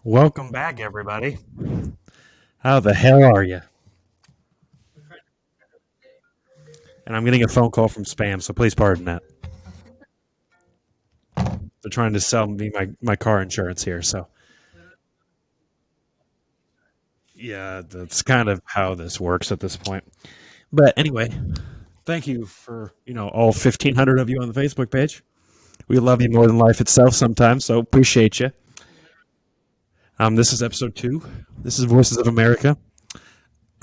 Welcome back, everybody. How the hell are you? And I'm getting a phone call from spam, so please pardon that. They're trying to sell me my car insurance here, so yeah, that's kind of how this works at this point. But anyway, thank you for all 1,500 of you on the Facebook page. We love you more than life itself sometimes, so appreciate you. This is episode 2. This is Voices of America.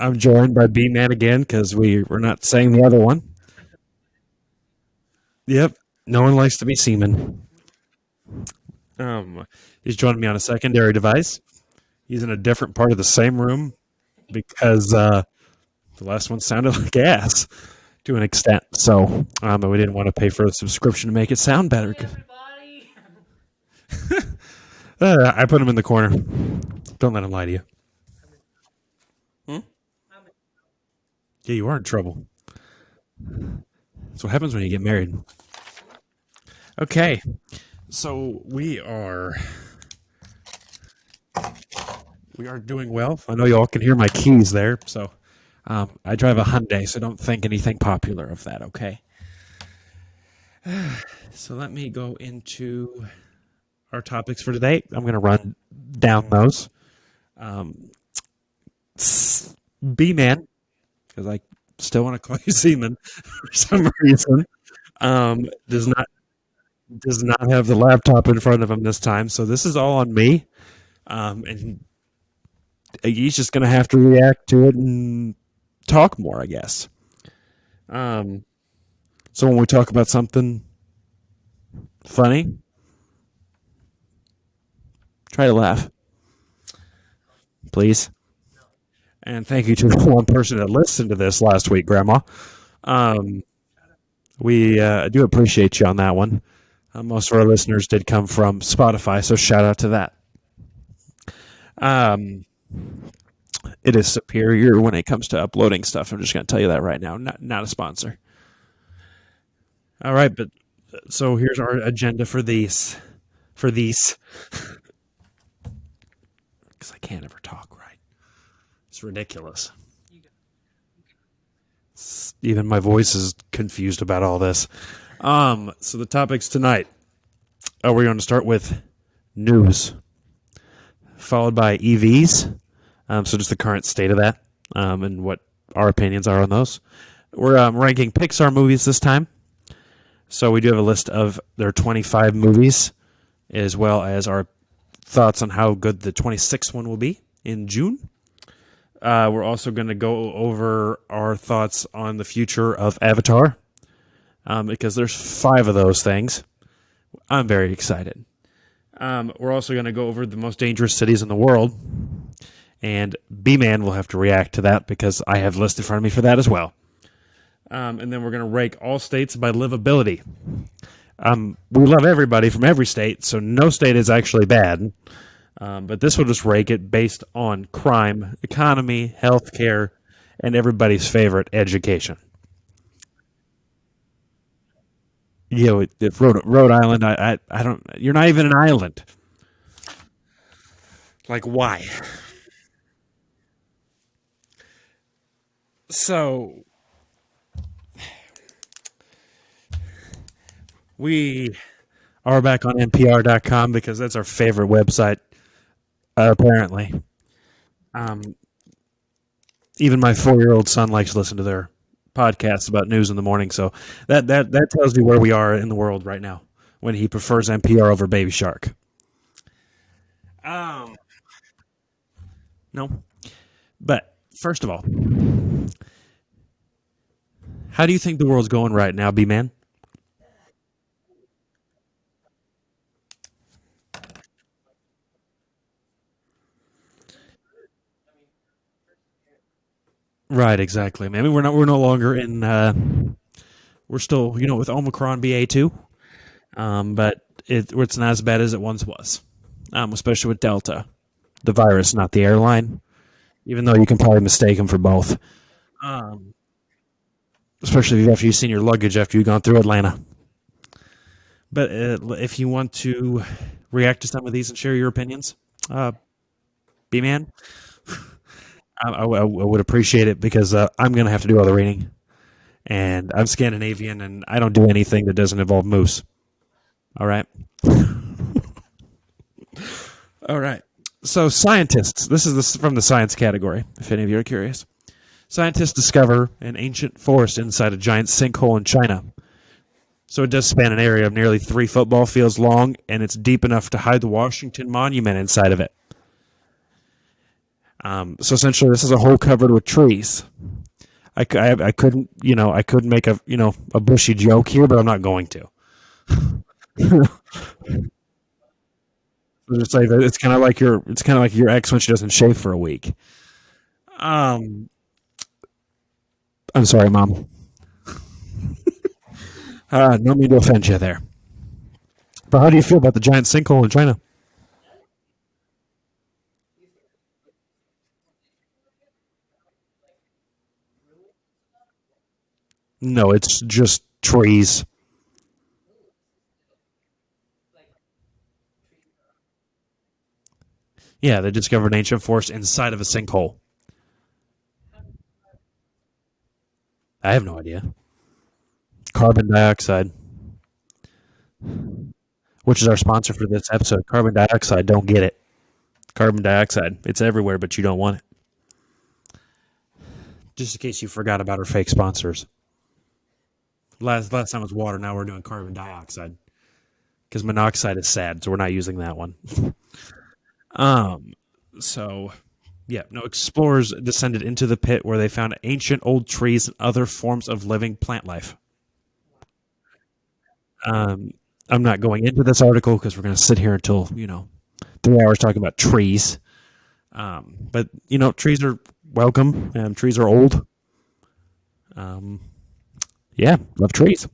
I'm joined by B Man again because we're not saying the other one. Yep, no one likes to be seaman. Um, he's joining me on a secondary device. He's in a different part of the same room because the last one sounded like ass to an extent. So but we didn't want to pay for a subscription to make it sound better. I put him in the corner. Don't let him lie to you. Hmm? Yeah, you are in trouble. That's what happens when you get married. Okay, so we are doing well. I know y'all can hear my keys there. So I drive a Hyundai, so don't think anything popular of that. Okay. So let me go into our topics for today. I'm going to run down those. Um, B man, because I still want to call you Seaman for some reason. Does not have the laptop in front of him this time, so this is all on me. And he's just going to have to react to it and talk more, I guess. Um, so when we talk about something funny, try to laugh, please. And thank you to the one person that listened to this last week, Grandma. Um, we do appreciate you on that one. Most of our listeners did come from Spotify, so shout out to that. Um, it is superior when it comes to uploading stuff. I'm just going to tell you that right now. Not a sponsor. All right, but so here's our agenda for these. Because I can't ever talk right. It's ridiculous. Even my voice is confused about all this. So the topics tonight. We're going to start with news, followed by EVs. So just the current state of that, and what our opinions are on those. We're ranking Pixar movies this time. So we do have a list of their 25 movies, as well as our thoughts on how good the 26th one will be in June. We're also going to go over our thoughts on the future of Avatar, because there's 5 of those things. I'm very excited. We're also going to go over the most dangerous cities in the world, and B-Man will have to react to that because I have a list in front of me for that as well. And then we're going to rank all states by livability. We love everybody from every state, so no state is actually bad. But this will just rank it based on crime, economy, healthcare, and everybody's favorite, education. If Rhode Island, I don't. You're not even an island. Like, why? So we are back on NPR.com because that's our favorite website, apparently. Um, Even my 4-year-old son likes to listen to their podcasts about news in the morning. So that tells you where we are in the world right now when he prefers NPR over Baby Shark. Um, no, but first of all, how do you think the world's going right now, B man? Right, exactly. I mean, we're no longer in. We're still with Omicron BA2, but it's not as bad as it once was, especially with Delta, the virus, not the airline. Even though you can probably mistake them for both, um, especially after you've seen your luggage after you've gone through Atlanta. But if you want to react to some of these and share your opinions, B-Man. I would appreciate it because I'm going to have to do all the reading. And I'm Scandinavian, and I don't do anything that doesn't involve moose. All right. All right. So scientists, this is from the science category, if any of you are curious. Scientists discover an ancient forest inside a giant sinkhole in China. So it does span an area of nearly 3 football fields long, and it's deep enough to hide the Washington Monument inside of it. So essentially, this is a hole covered with trees. I couldn't, I couldn't make a bushy joke here, but I'm not going to. It's like it's kind of like your ex when she doesn't shave for a week. Um, I'm sorry, Mom. No mean to offend you there. But how do you feel about the giant sinkhole in China? No, it's just trees. Yeah, they discovered an ancient forest inside of a sinkhole. I have no idea. Carbon dioxide, which is our sponsor for this episode. Carbon dioxide, don't get it. Carbon dioxide, it's everywhere, but you don't want it. Just in case you forgot about our fake sponsors. Last time was water. Now we're doing carbon dioxide because monoxide is sad, so we're not using that one. Um. So, yeah, no. Explorers descended into the pit where they found ancient old trees and other forms of living plant life. Um. I'm not going into this article because we're going to sit here until 3 hours talking about trees. But trees are welcome, and trees are old. Um. Yeah, love trees.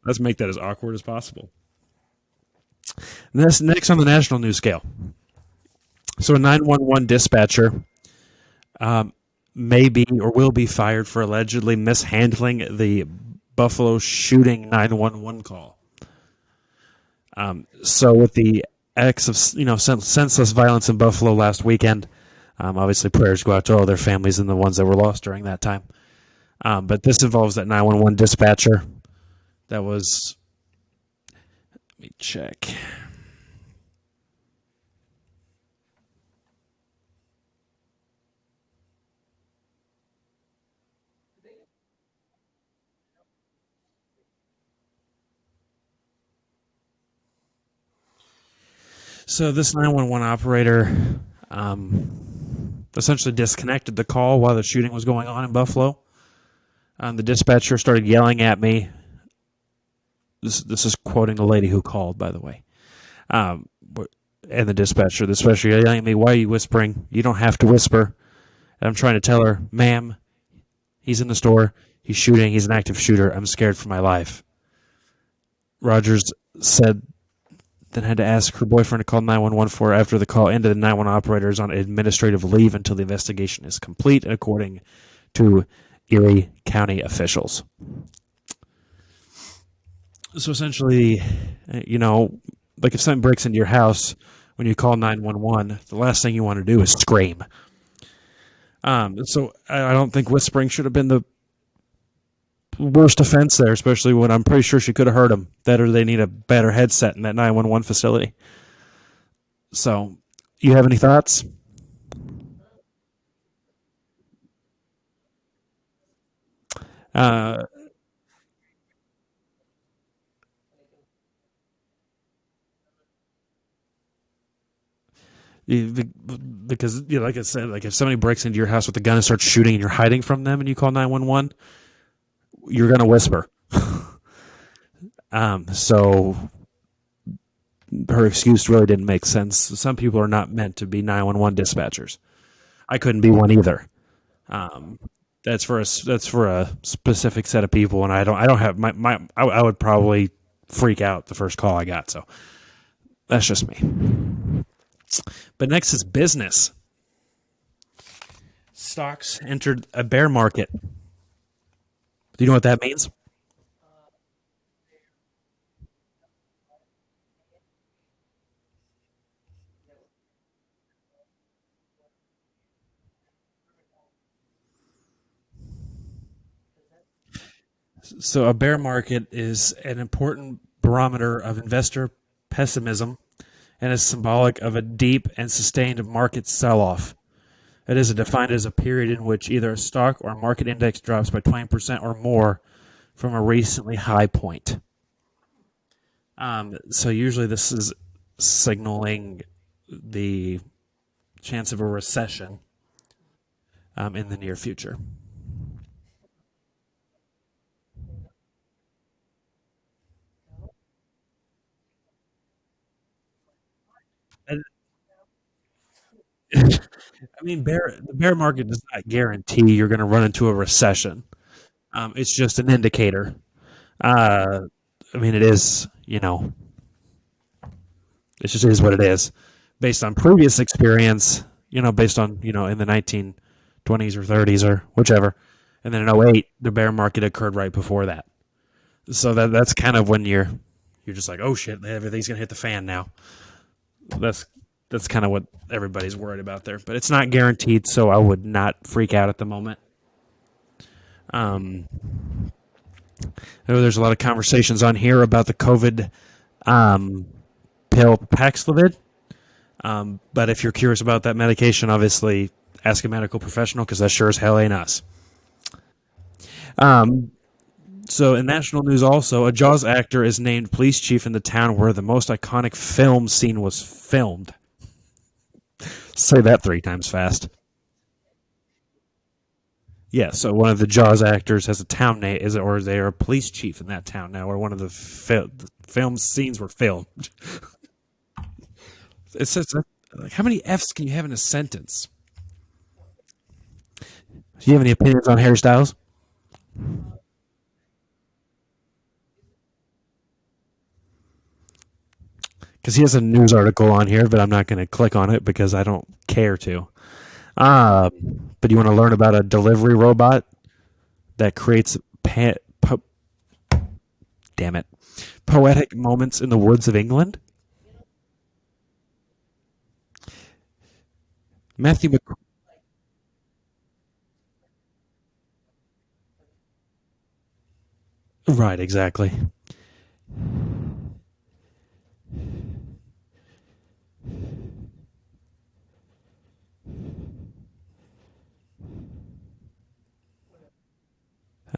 Let's make that as awkward as possible. And that's next on the national news scale. So a 911 dispatcher may be or will be fired for allegedly mishandling the Buffalo shooting 911 call. So with the acts of senseless violence in Buffalo last weekend, obviously prayers go out to all their families and the ones that were lost during that time. But this involves that 911 dispatcher that was. Let me check. So this 911 operator essentially disconnected the call while the shooting was going on in Buffalo. The dispatcher started yelling at me. This is quoting the lady who called, by the way. Um, and the dispatcher yelling at me, "Why are you whispering? You don't have to whisper." And I'm trying to tell her, "Ma'am, he's in the store. He's shooting. He's an active shooter. I'm scared for my life." Rogers said then had to ask her boyfriend to call 911 for her after the call ended. The 911 operator is on administrative leave until the investigation is complete, according to Erie County officials. So essentially, like if something breaks into your house, when you call 911, the last thing you want to do is scream. So I don't think whispering should have been the worst offense there, especially when I'm pretty sure she could have heard him. That or they need a better headset in that 911 facility. So, you have any thoughts? Uh, because like I said, like if somebody breaks into your house with a gun and starts shooting and you're hiding from them and you call 911, you're gonna whisper. So her excuse really didn't make sense. Some people are not meant to be 911 dispatchers. I couldn't be one either. Um, that's for a specific set of people, and I don't have I would probably freak out the first call I got. So that's just me. But next is business. Stocks entered a bear market. Do you know what that means? So, a bear market is an important barometer of investor pessimism and is symbolic of a deep and sustained market sell off. It is defined as a period in which either a stock or market index drops by 20% or more from a recently high point. So, usually, this is signaling the chance of a recession in the near future. And, I mean, the bear market does not guarantee you're going to run into a recession. It's just an indicator. Uh, I mean, it is, it just is what it is. Based on previous experience, based on, in the 1920s or 30s or whichever. And then in '08, the bear market occurred right before that. So that's kind of when you're just like, oh shit, everything's gonna hit the fan now. That's that's kind of what everybody's worried about there. But it's not guaranteed, so I would not freak out at the moment. Um, I know there's a lot of conversations on here about the COVID um, pill Paxlovid. But if you're curious about that medication, obviously ask a medical professional because that sure as hell ain't us. Um, so, in national news, also, a Jaws actor is named police chief in the town where the most iconic film scene was filmed. Say that three times fast. Yeah, so one of the Jaws actors has a town name, or they are a police chief in that town now, where one of the film scenes were filmed. It says, like, how many F's can you have in a sentence? Do you have any opinions on hairstyles? Because he has a news article on here, but I'm not going to click on it because I don't care to. Uh, but you want to learn about a delivery robot that creates damn it, poetic moments in the woods of England? Matthew Mc... Right, exactly.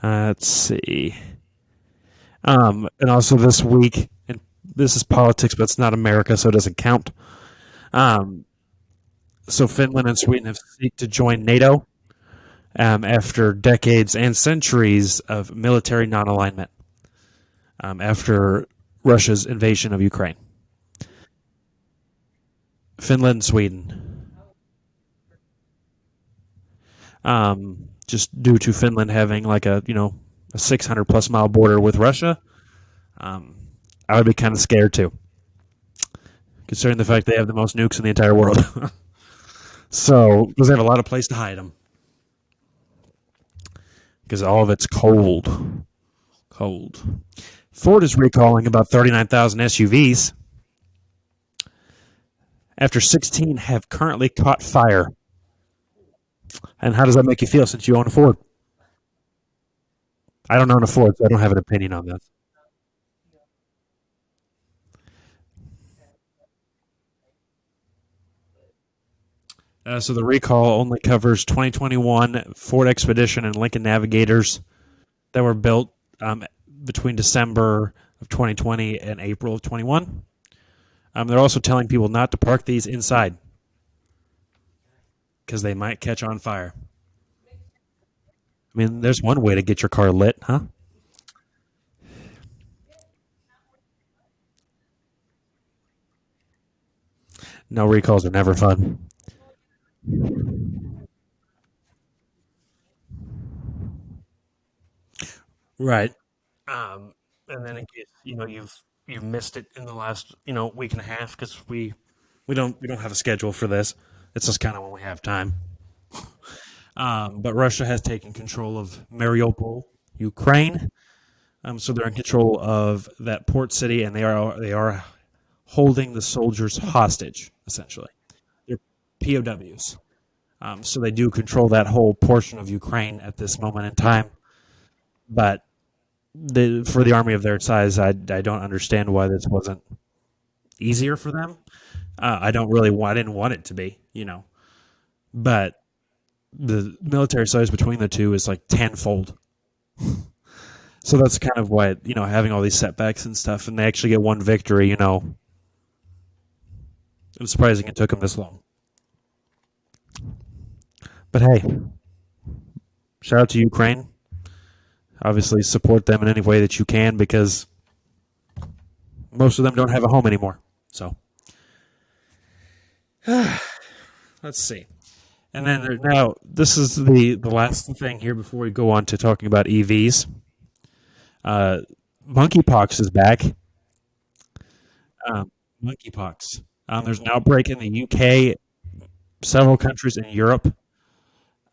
Let's see. And also this week, and this is politics, but it's not America, so it doesn't count. Um, so Finland and Sweden have seeked to join NATO after decades and centuries of military non-alignment after Russia's invasion of Ukraine. Finland and Sweden, just due to Finland having like a 600 plus mile border with Russia, um, I would be kind of scared too, considering the fact they have the most nukes in the entire world. So because they have a lot of place to hide them, because all of it's cold, cold. Ford is recalling about 39,000 SUVs after 16 have currently caught fire. And how does that make you feel since you own a Ford? I don't own a Ford, so I don't have an opinion on this. So the recall only covers 2021 Ford Expedition and Lincoln Navigators that were built between December of 2020 and April of 21. They're also telling people not to park these inside because they might catch on fire. I mean, there's one way to get your car lit, huh? No, recalls are never fun. Right. And then in case you've missed it in the last week and a half because we don't have a schedule for this. It's just kind of when we have time. But Russia has taken control of Mariupol, Ukraine. So they're in control of that port city, and they are holding the soldiers hostage. Essentially, they're POWs. So they do control that whole portion of Ukraine at this moment in time. But for the army of their size, I don't understand why this wasn't easier for them. I don't really want. I didn't want it to be, but the military size between the two is like tenfold. So that's kind of why having all these setbacks and stuff, and they actually get one victory. It's surprising it took them this long. But hey, shout out to Ukraine. Obviously, support them in any way that you can because most of them don't have a home anymore. So let's see. And then now this is the last thing here before we go on to talking about EVs. Uh, Monkeypox is back. Monkeypox. There's an outbreak in the UK, several countries in Europe,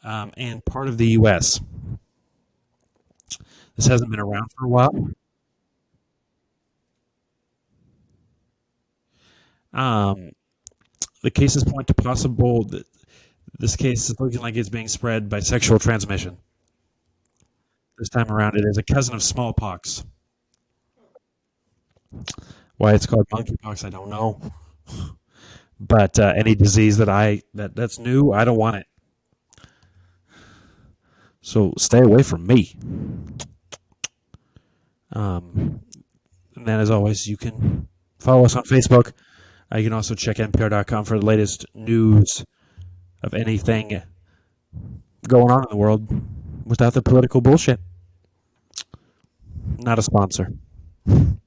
and part of the US. This hasn't been around for a while. Um, the cases point to possible. This case is looking like it's being spread by sexual transmission. This time around, it is a cousin of smallpox. Why it's called monkeypox, I don't know. But any disease that's new, I don't want it. So stay away from me. And then, as always, you can follow us on Facebook. You can also check npr.com for the latest news of anything going on in the world without the political bullshit. Not a sponsor. Even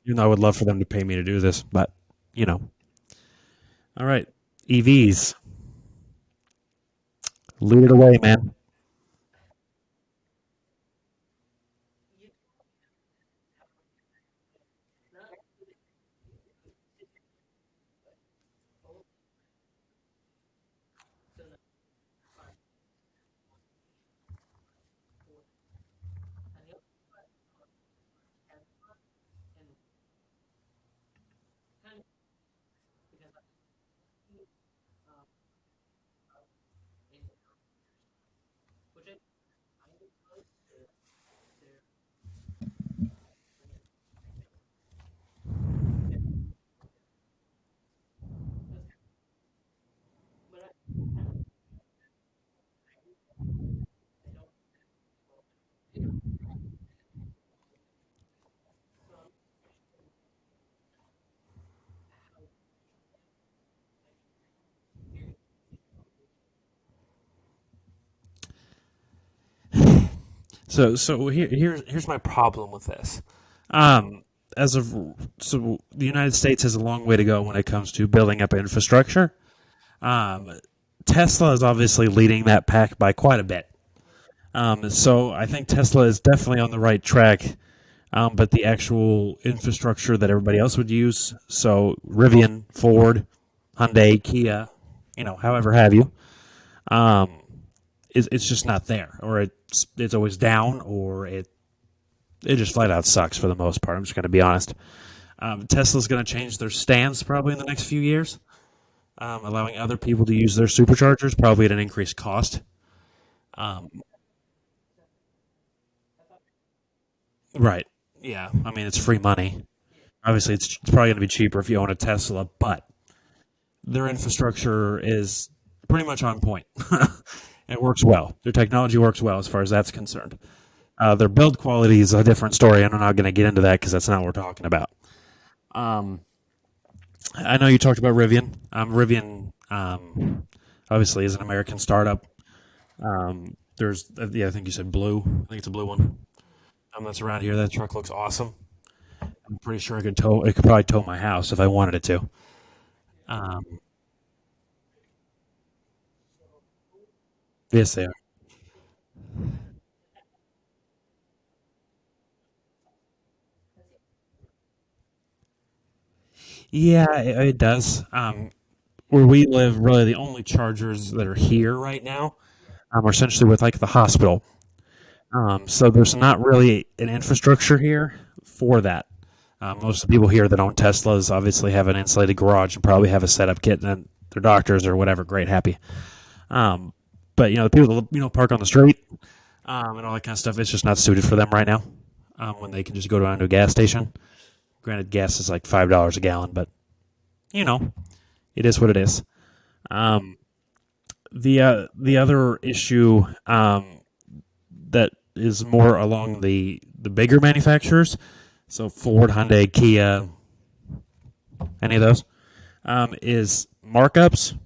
though I would love for them to pay me to do this, but, you know. All right. EVs. Lead it away, man. So here's my problem with this. Um, as of so the United States has a long way to go when it comes to building up infrastructure. Um, Tesla is obviously leading that pack by quite a bit. So I think Tesla is definitely on the right track. But the actual infrastructure that everybody else would use, so Rivian, Ford, Hyundai, Kia, however have you, um, it's just not there, or it's always down, or it just flat out sucks for the most part. I'm just going to be honest. Tesla's going to change their stance probably in the next few years, allowing other people to use their superchargers, probably at an increased cost. Um, right. Yeah. I mean, it's free money. Obviously, it's probably going to be cheaper if you own a Tesla, but their infrastructure is pretty much on point. It works well. Their technology works well as far as that's concerned. Their build quality is a different story, and I'm not going to get into that because that's not what we're talking about. Um, I know you talked about Rivian. Rivian obviously is an American startup. There's, yeah, I think you said blue. I think it's a blue one. That's around here. That truck looks awesome. I'm pretty sure it could probably tow my house if I wanted it to. Um, yes, they are. Yeah, it does. Where we live, really the only chargers that are here right now are essentially with like the hospital. So there's not really an infrastructure here for that. Most of the people here that own Teslas obviously have an insulated garage and probably have a setup kit and their doctors or whatever, great, happy. Um, but the people that park on the street and all that kind of stuff, it's just not suited for them right now. when they can just go down to a gas station. Granted, gas is like $5 a gallon, but you know, it is what it is. Um, the other issue that is more along the bigger manufacturers, so Ford, Hyundai, Kia, any of those, is markups.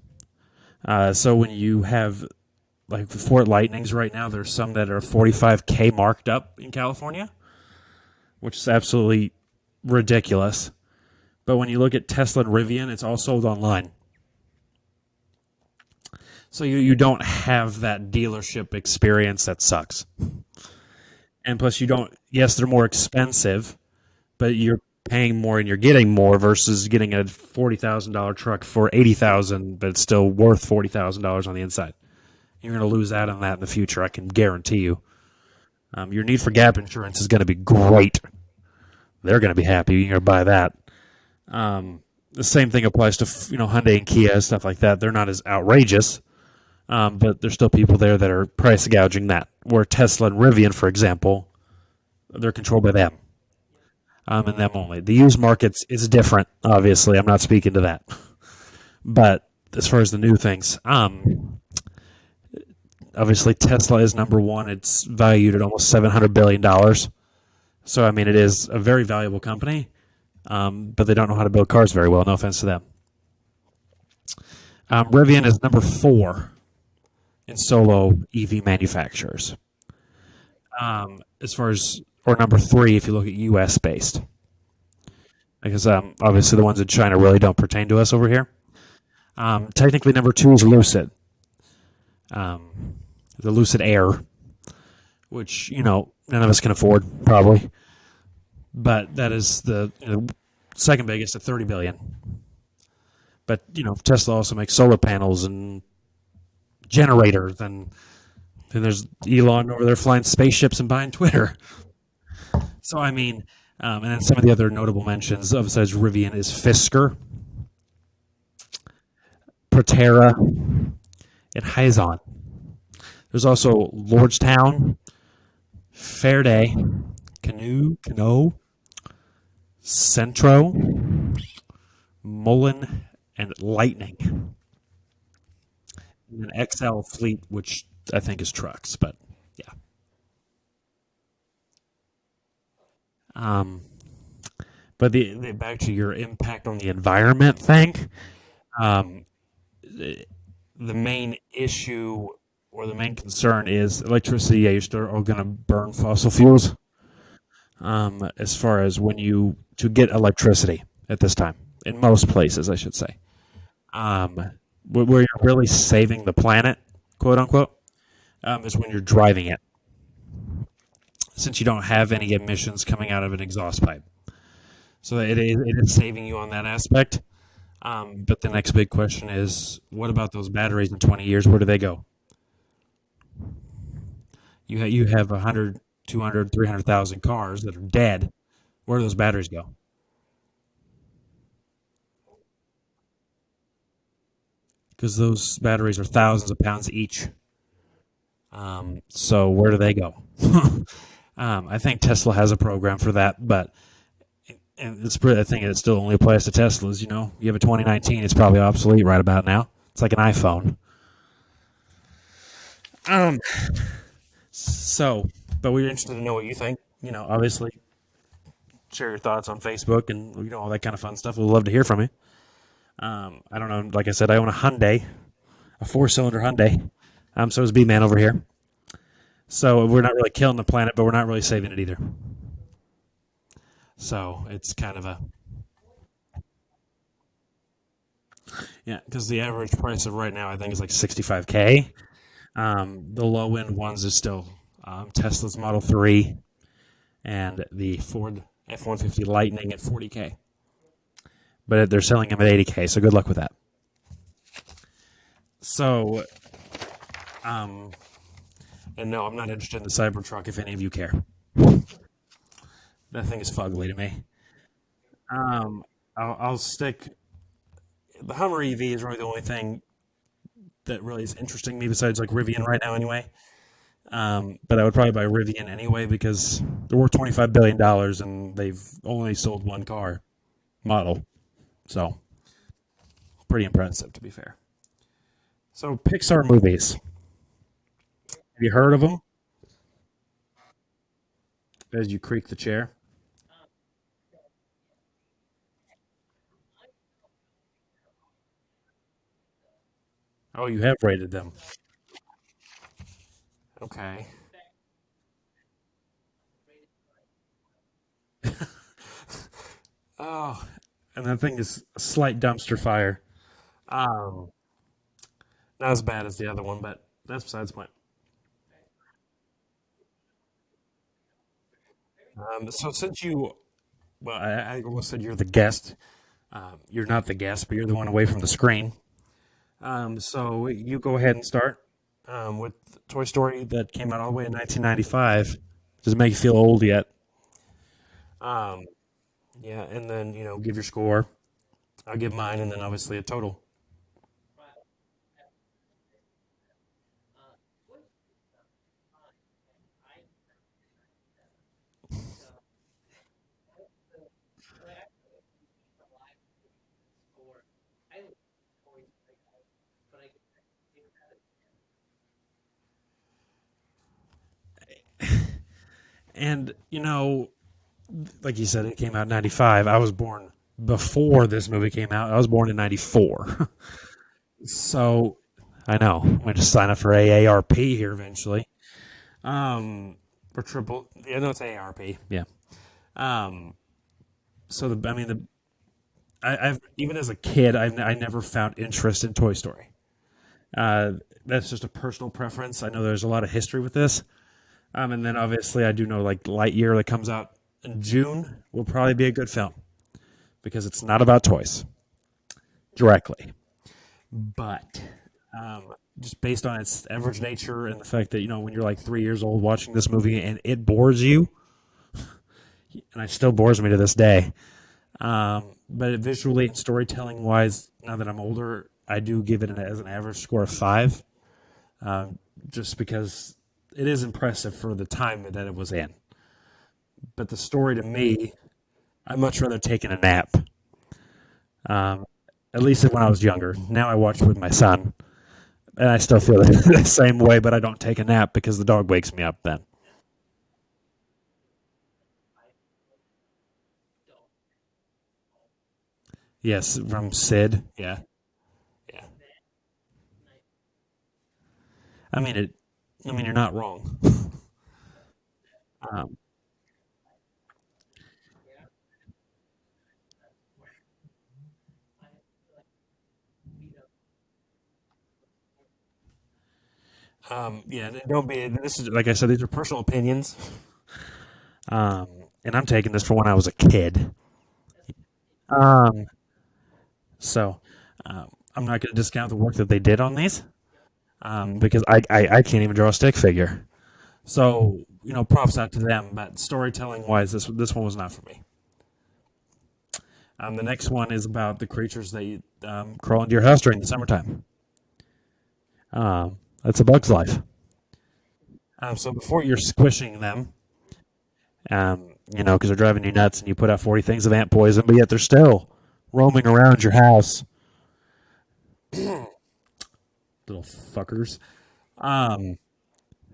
So when you have like the Ford Lightnings right now, there's some that are 45K marked up in California, which is absolutely ridiculous. But when you look at Tesla and Rivian, it's all sold online. So you don't have that dealership experience that sucks. And plus, you don't, yes, they're more expensive, but you're paying more and you're getting more versus getting a $40,000 truck for $80,000, but it's still worth $40,000 on the inside. You're going to lose out on that in the future. I can guarantee you. Your need for gap insurance is going to be great. They're going to be happy. You're going to buy that. The same thing applies to Hyundai and Kia stuff like that. They're not as outrageous, but there's still people there that are price gouging that. Where Tesla and Rivian, for example, they're controlled by them, and them only. The used markets is different. Obviously, I'm not speaking to that. But as far as the new things, obviously Tesla is number one. It's valued at almost $700 billion. So I mean, it is a very valuable company, but they don't know how to build cars very well. No offense to them. Rivian is number four in solo EV manufacturers. As far as or number three if you look at U.S. based, because obviously the ones in China really don't pertain to us over here. Technically, number two is Lucid, the Lucid Air, which none of us can afford probably, but that is the second biggest at 30 billion. But Tesla also makes solar panels and generators, and then there's Elon over there flying spaceships and buying Twitter. So I mean, and then some of the other notable mentions besides Rivian is Fisker, Proterra, and Hyzon. There's also Lordstown, Fairday, Canoe, Centro, Mullen, and Lightning. And an XL fleet, which I think is trucks, but yeah. Um, but the back to your impact on the environment thing, um, the main issue or the main concern is electricity. Yeah, you're still going to burn fossil fuels. As far as when you to get electricity at this time, in most places, I should say, um, where you're really saving the planet, quote unquote, is when you're driving it, since you don't have any emissions coming out of an exhaust pipe. So it is saving you on that aspect. But the next big question is, what about those batteries in 20 years? Where do they go? You have 100, 200, 300,000 cars that are dead. Where do those batteries go? Because those batteries are thousands of pounds each. So where do they go? I think Tesla has a program for that, but and I think it still only applies to Teslas. You have a 2019, it's probably obsolete right about now. It's like an iPhone. Um, so, but we're interested to know what you think. Obviously, share your thoughts on Facebook and all that kind of fun stuff. We'd love to hear from you. I don't know. Like I said, I own a Hyundai, a four-cylinder Hyundai. So is B-Man over here. So we're not really killing the planet, but we're not really saving it either. So it's kind of a yeah, because the average price of right now I think is like 65K. The low end ones is still Tesla's Model 3 and the Ford F-150 Lightning at 40K. But they're selling them at 80K, so good luck with that. So, and no, I'm not interested in the Cybertruck if any of you care. That thing is fugly to me. I'll stick. The Hummer EV is really the only thing that really is interesting me besides like Rivian right now, anyway. But I would probably buy Rivian anyway because they're worth $25 billion and they've only sold one car model. So pretty impressive, to be fair. So Pixar movies. Have you heard of them? As you creak the chair. Oh, you have rated them. Okay. Oh, and that thing is a slight dumpster fire. Um, Not as bad as the other one, but that's besides the point. So since you, well, I almost said you're the guest. You're not the guest, but you're the one away from the screen. So you go ahead and start with Toy Story that came out all the way in 1995. Does it make you feel old yet? Um, yeah, and then give your score. I'll give mine, and then obviously a total. And like you said, it came out in '95. I was born before this movie came out. I was born in '94. So I know I'm going to sign up for AARP here eventually. For triple, yeah, no, it's AARP. Yeah. Um, so I mean, I've even as a kid, I never found interest in Toy Story. Uh, that's just a personal preference. I know there's a lot of history with this. And then obviously I do know like Lightyear that comes out in June will probably be a good film because it's not about toys directly, but just based on its average nature and the fact that when you're like 3 years old watching this movie and it bores you, and it still bores me to this day. But visually and storytelling wise, now that I'm older, I do give it as an average score of 5, just because it is impressive for the time that it was in. But the story to me, I'd much rather taking a nap. Um, at least when I was younger. Now I watch with my son, and I still feel the same way, but I don't take a nap because the dog wakes me up then. Yes, from Sid. Yeah, yeah. I mean it. I mean you're not wrong. Um, yeah, don't be. This is like I said. These are personal opinions, um, and I'm taking this from when I was a kid. Um, so I'm not going to discount the work that they did on these, because I can't even draw a stick figure. So props out to them. But storytelling wise, this one was not for me. The next one is about the creatures that crawl into your house during the summertime. That's a bug's life. So before you're squishing them, because they're driving you nuts, and you put out 40 things of ant poison, but yet they're still roaming around your house, little fuckers. Um,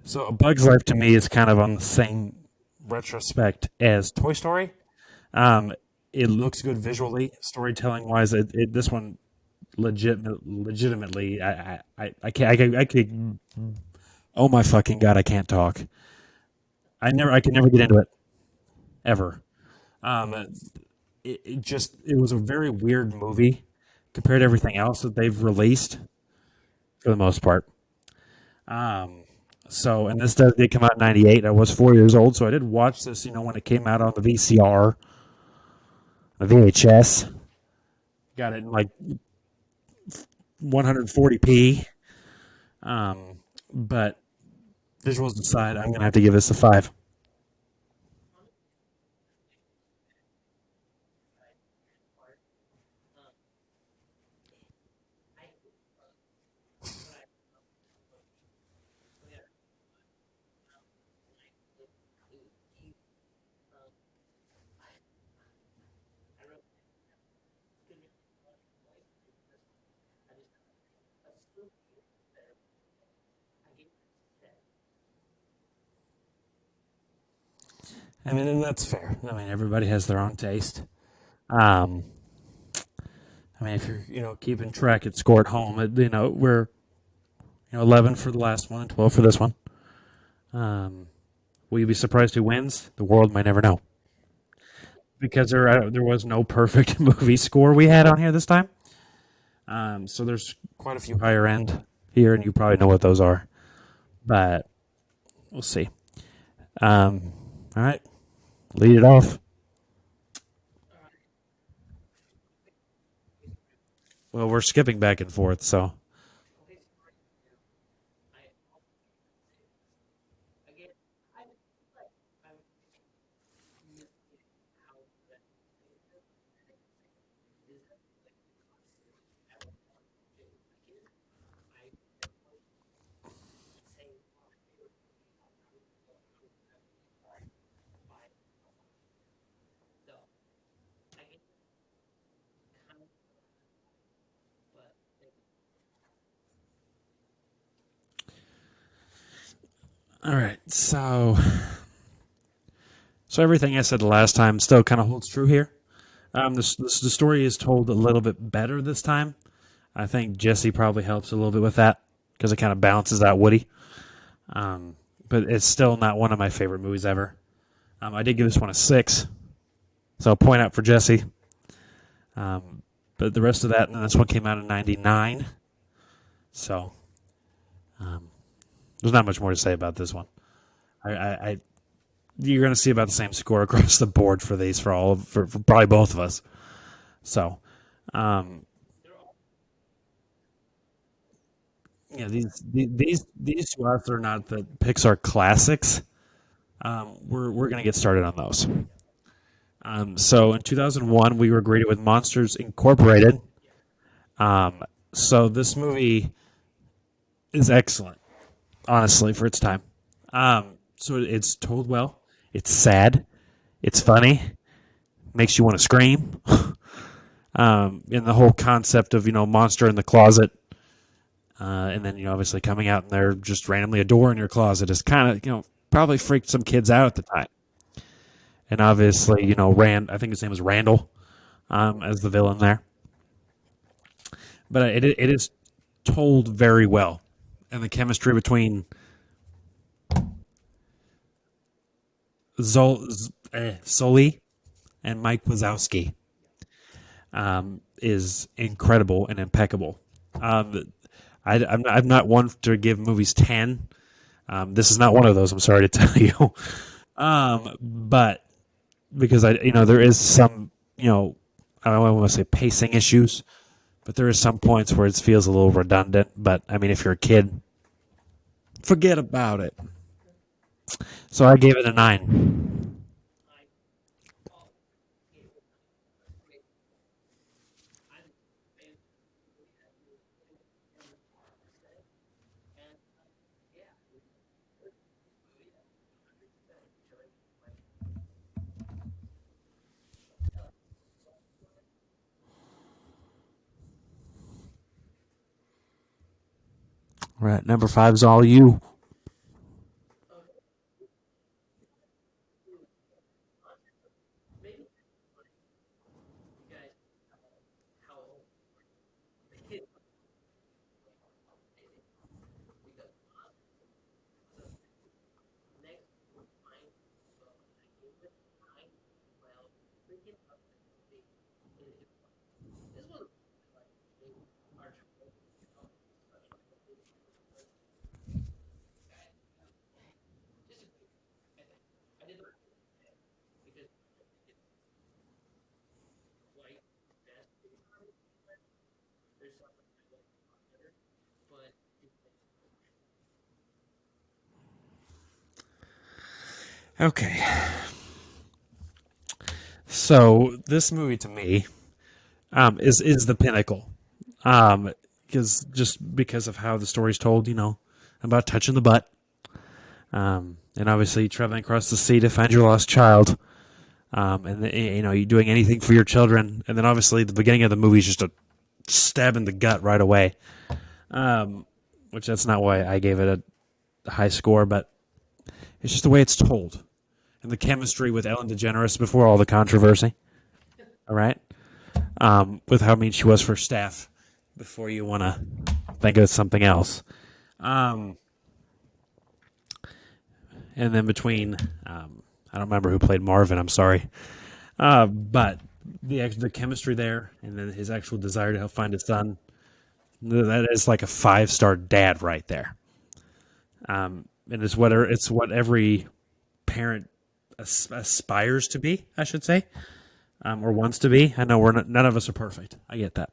so a bug's life to me is kind of on the same retrospect as Toy Story. Um, it looks good visually, storytelling wise. This one legitimately, I can't. I could. Oh my fucking god! I can't talk. I could never get into it ever. Um, it was a very weird movie compared to everything else that they've released for the most part. Um, and this did come out in '98. I was 4 years old, so I did watch this. When it came out on the VCR, the VHS. Got it in like 140p. But visuals aside, I'm gonna have to give this a 5. I mean, and that's fair. I mean, everybody has their own taste. Um, I mean, if you're keeping track at score at home, we're 11 for the last one and 12 for this one. Um, will you be surprised who wins? The world might never know because there was no perfect movie score we had on here this time. So there's quite a few higher end here, and you probably know what those are, but we'll see. All right, lead it off. Well, we're skipping back and forth, so all right. So everything I said the last time still kind of holds true here. The story is told a little bit better this time. I think Jesse probably helps a little bit with that because it kind of balances out Woody. But it's still not one of my favorite movies ever. I did give this one a 6, so I'll point out for Jesse. But the rest of that, and this one came out in '99, so there's not much more to say about this one. I you're going to see about the same score across the board for these for probably both of us. So, um, yeah, these to us are not the Pixar classics. We're going to get started on those. So in 2001, we were greeted with Monsters Incorporated. Um, so this movie is excellent, honestly, for its time. So it's told well. It's sad. It's funny. Makes you want to scream. And the whole concept of monster in the closet, and then obviously coming out and they're just randomly a door in your closet is kind of probably freaked some kids out at the time. And obviously Rand, I think his name was Randall, as the villain there. But it is told very well, and the chemistry between Sully and Mike Wazowski is incredible and impeccable. I'm not one to give movies 10. This is not one of those. I'm sorry to tell you, but because there is some I don't want to say pacing issues, but there is some points where it feels a little redundant. But I mean, if you're a kid, forget about it. So I gave it a 9. Right, number 5 is all you. Okay, so this movie to me is the pinnacle. Because just because of how the story's told, about touching the butt, and obviously traveling across the sea to find your lost child, and you doing anything for your children, and then obviously the beginning of the movie is just a stab in the gut right away. Which that's not why I gave it a high score, but it's just the way it's told, and the chemistry with Ellen DeGeneres before all the controversy. All right, with how mean she was for staff before you want to think of something else. Um, and then between, I don't remember who played Marvin. I'm sorry, but the chemistry there, and then his actual desire to help find his son. That is like a 5-star dad right there. And it's what every parent aspires to be, I should say, or wants to be. I know none of us are perfect. I get that,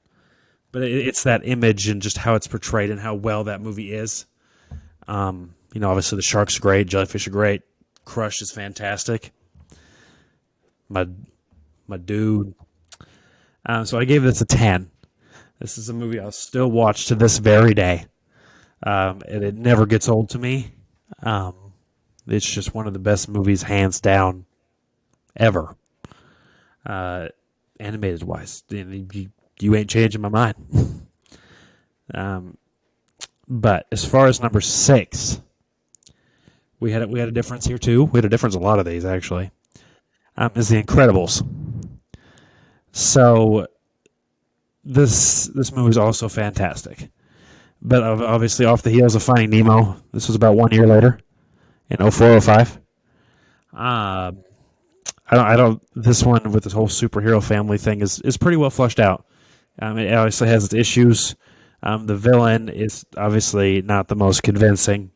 but it's that image and just how it's portrayed and how well that movie is. Obviously the sharks are great, jellyfish are great, Crush is fantastic. My my dude. So I gave this a 10. This is a movie I'll still watch to this very day, and it never gets old to me. Um, it's just one of the best movies, hands down, ever. Uh, Animated wise, you ain't changing my mind. um, but as far as number 6, we had a difference here too. We had a difference in a lot of these actually. Is The Incredibles. So this movie is also fantastic, but obviously off the heels of Finding Nemo. This was about 1 year later in 0405. I don't. This one with this whole superhero family thing is pretty well fleshed out. It obviously has its issues. The villain is obviously not the most convincing,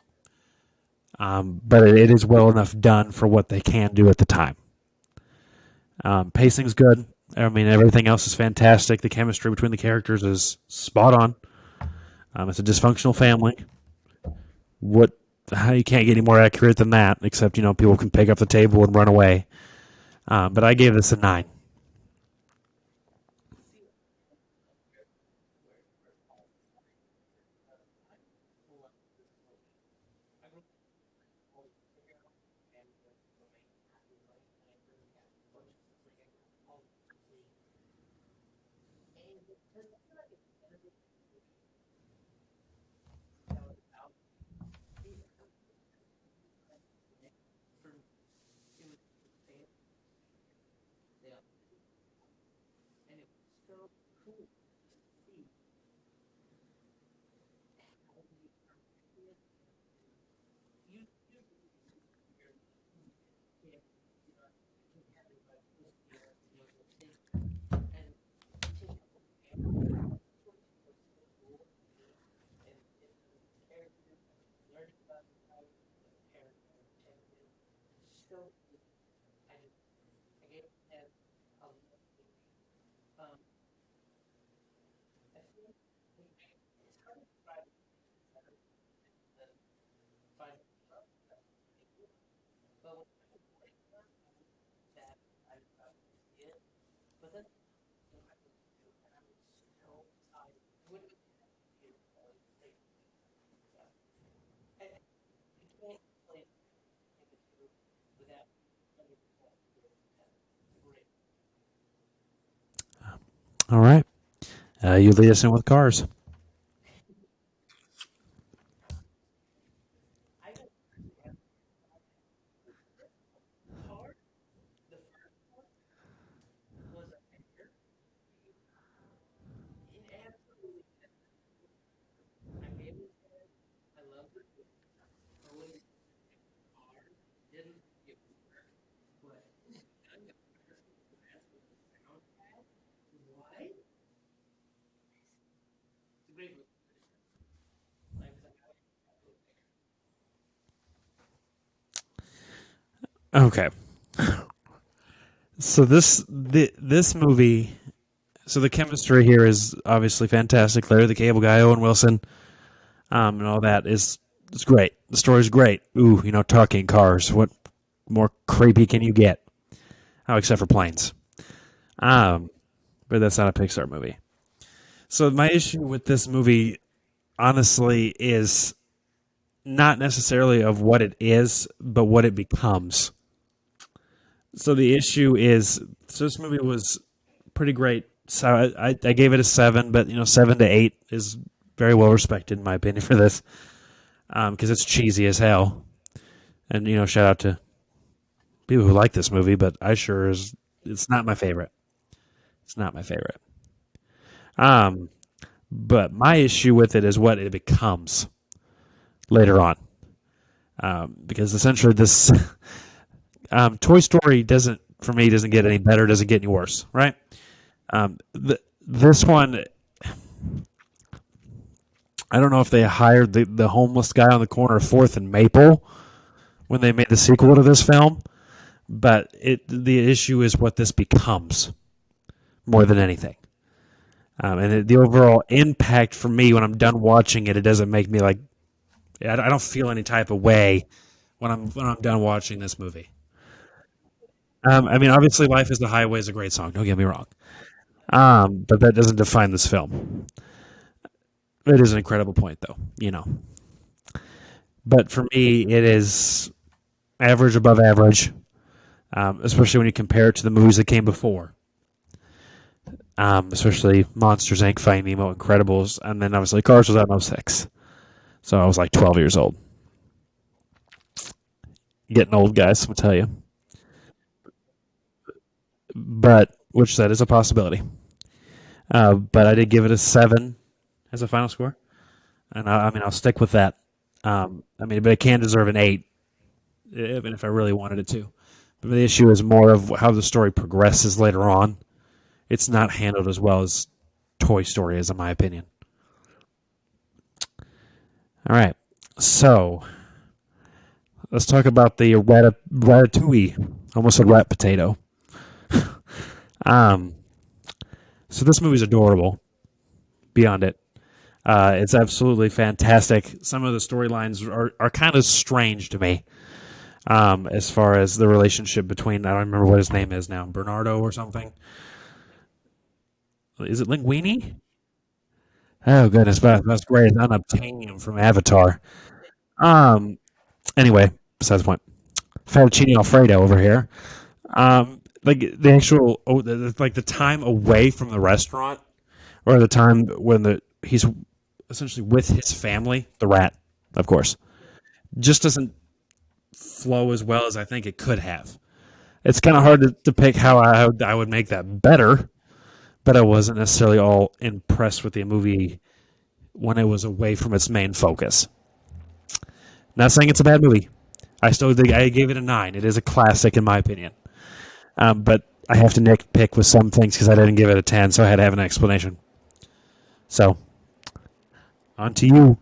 but it is well enough done for what they can do at the time. Pacing's good. I mean, everything else is fantastic. The chemistry between the characters is spot on. It's a dysfunctional family. What? You can't get any more accurate than that, except people can pick up the table and run away. But I gave this a 9. All right. You lead us in with Cars. Okay. So this movie. So the chemistry here is obviously fantastic. Larry the Cable Guy, Owen Wilson, and all that is great. The story's great. Ooh, talking cars. What more creepy can you get? Oh, except for planes. Um, but that's not a Pixar movie. So my issue with this movie, honestly, is not necessarily of what it is, but what it becomes. So the issue is, so this movie was pretty great. So I gave it a 7, but 7 to 8 is very well respected in my opinion for this, because it's cheesy as hell. And shout out to people who like this movie, but I sure is. It's not my favorite. It's not my favorite. Um, but my issue with it is what it becomes later on, because essentially this Toy Story doesn't, for me, doesn't get any better, doesn't get any worse, right? This one, I don't know if they hired the homeless guy on the corner of Fourth and Maple when they made the sequel to this film, but the issue is what this becomes more than anything. The overall impact for me when I'm done watching it, it doesn't make me like I don't feel any type of way when I'm done watching this movie. I mean, obviously, "Life Is the Highway" is a great song. Don't get me wrong, but that doesn't define this film. It is an incredible point, though. But for me, it is average above average, especially when you compare it to the movies that came before. Especially Monsters Inc., Finding Nemo, Incredibles, and then obviously Cars was out in '06. So I was like 12 years old. Getting old, guys, I'm going to tell you. But, which that is a possibility. But I did give it a 7 as a final score. And I mean, I'll stick with that. I mean, but it can deserve an 8, even if I really wanted it to. But the issue is more of how the story progresses later on. It's not handled as well as Toy Story is, in my opinion. All right. So, let's talk about the ratatouille. Almost a rat potato. Um, so this movie's adorable. Beyond it, it's absolutely fantastic. Some of the storylines are kind of strange to me, as far as the relationship between I don't remember what his name is now, Bernardo or something. Is it Linguini? Oh goodness, that's great. Unobtainium from Avatar. Um. Anyway, besides the point, fettuccine alfredo over here. Like the actual, like the time away from the restaurant, or the time when he's essentially with his family, the rat, of course, just doesn't flow as well as I think it could have. It's kind of hard to pick how I would make that better, but I wasn't necessarily all impressed with the movie when it was away from its main focus. Not saying it's a bad movie. I still think I gave it a 9. It is a classic in my opinion. But I have to nitpick with some things because I didn't give it a 10, so I had to have an explanation. So, on to you.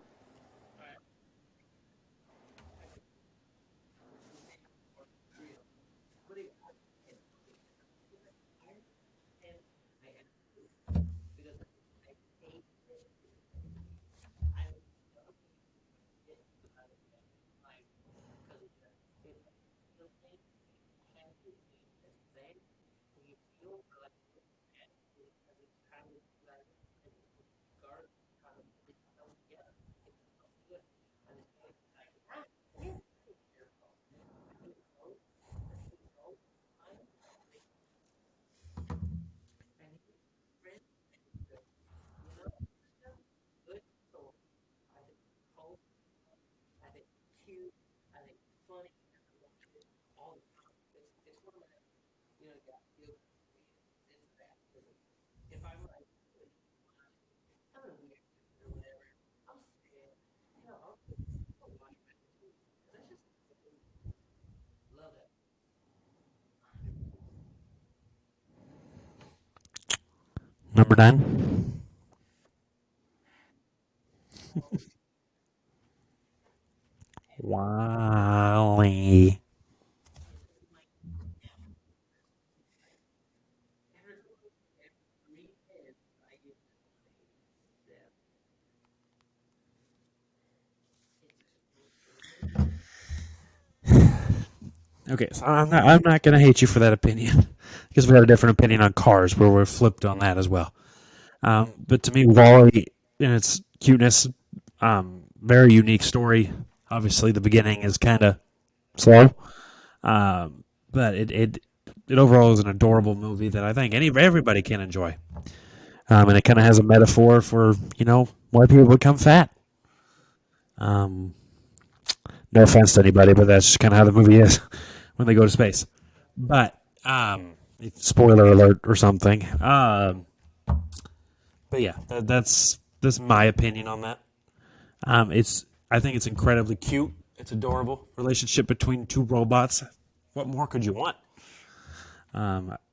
Number 9. Wally. Okay, so I'm not going to hate you for that opinion because we had a different opinion on Cars where we're flipped on that as well. But to me, Wally, in its cuteness, very unique story. Obviously, the beginning is kind of slow, but it overall is an adorable movie that I think everybody can enjoy. And it kind of has a metaphor for why people become fat. Um, no offense to anybody, but that's just kind of how the movie is when they go to space. But spoiler alert or something. But yeah, that's my opinion on that. It's I think it's incredibly cute. It's adorable relationship between two robots. What more could you want?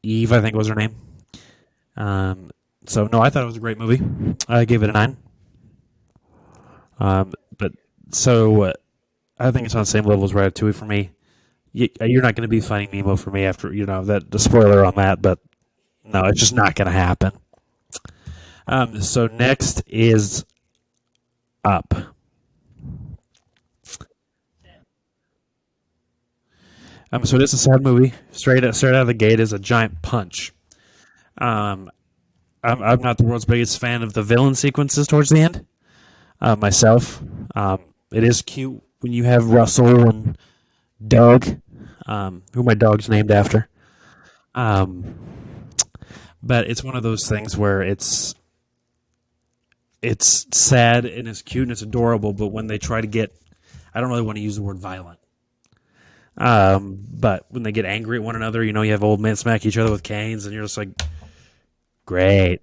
Eve, I think was her name. So no, I thought it was a great movie. I gave it a 9. But so I think it's on the same level as Ratatouille for me. You're not going to be Finding Nemo for me after that the spoiler on that, but no, it's just not going to happen. So next is Up. So it is a sad movie. Straight out of the gate is a giant punch. Um, I'm not the world's biggest fan of the villain sequences towards the end. Myself, it is cute when you have Russell and Doug, who my dog's named after. Um, but it's one of those things where it's sad and it's cute and it's adorable. But when they try to get, I don't really want to use the word violent. But when they get angry at one another, you have old men smack each other with canes, and you're just like, great.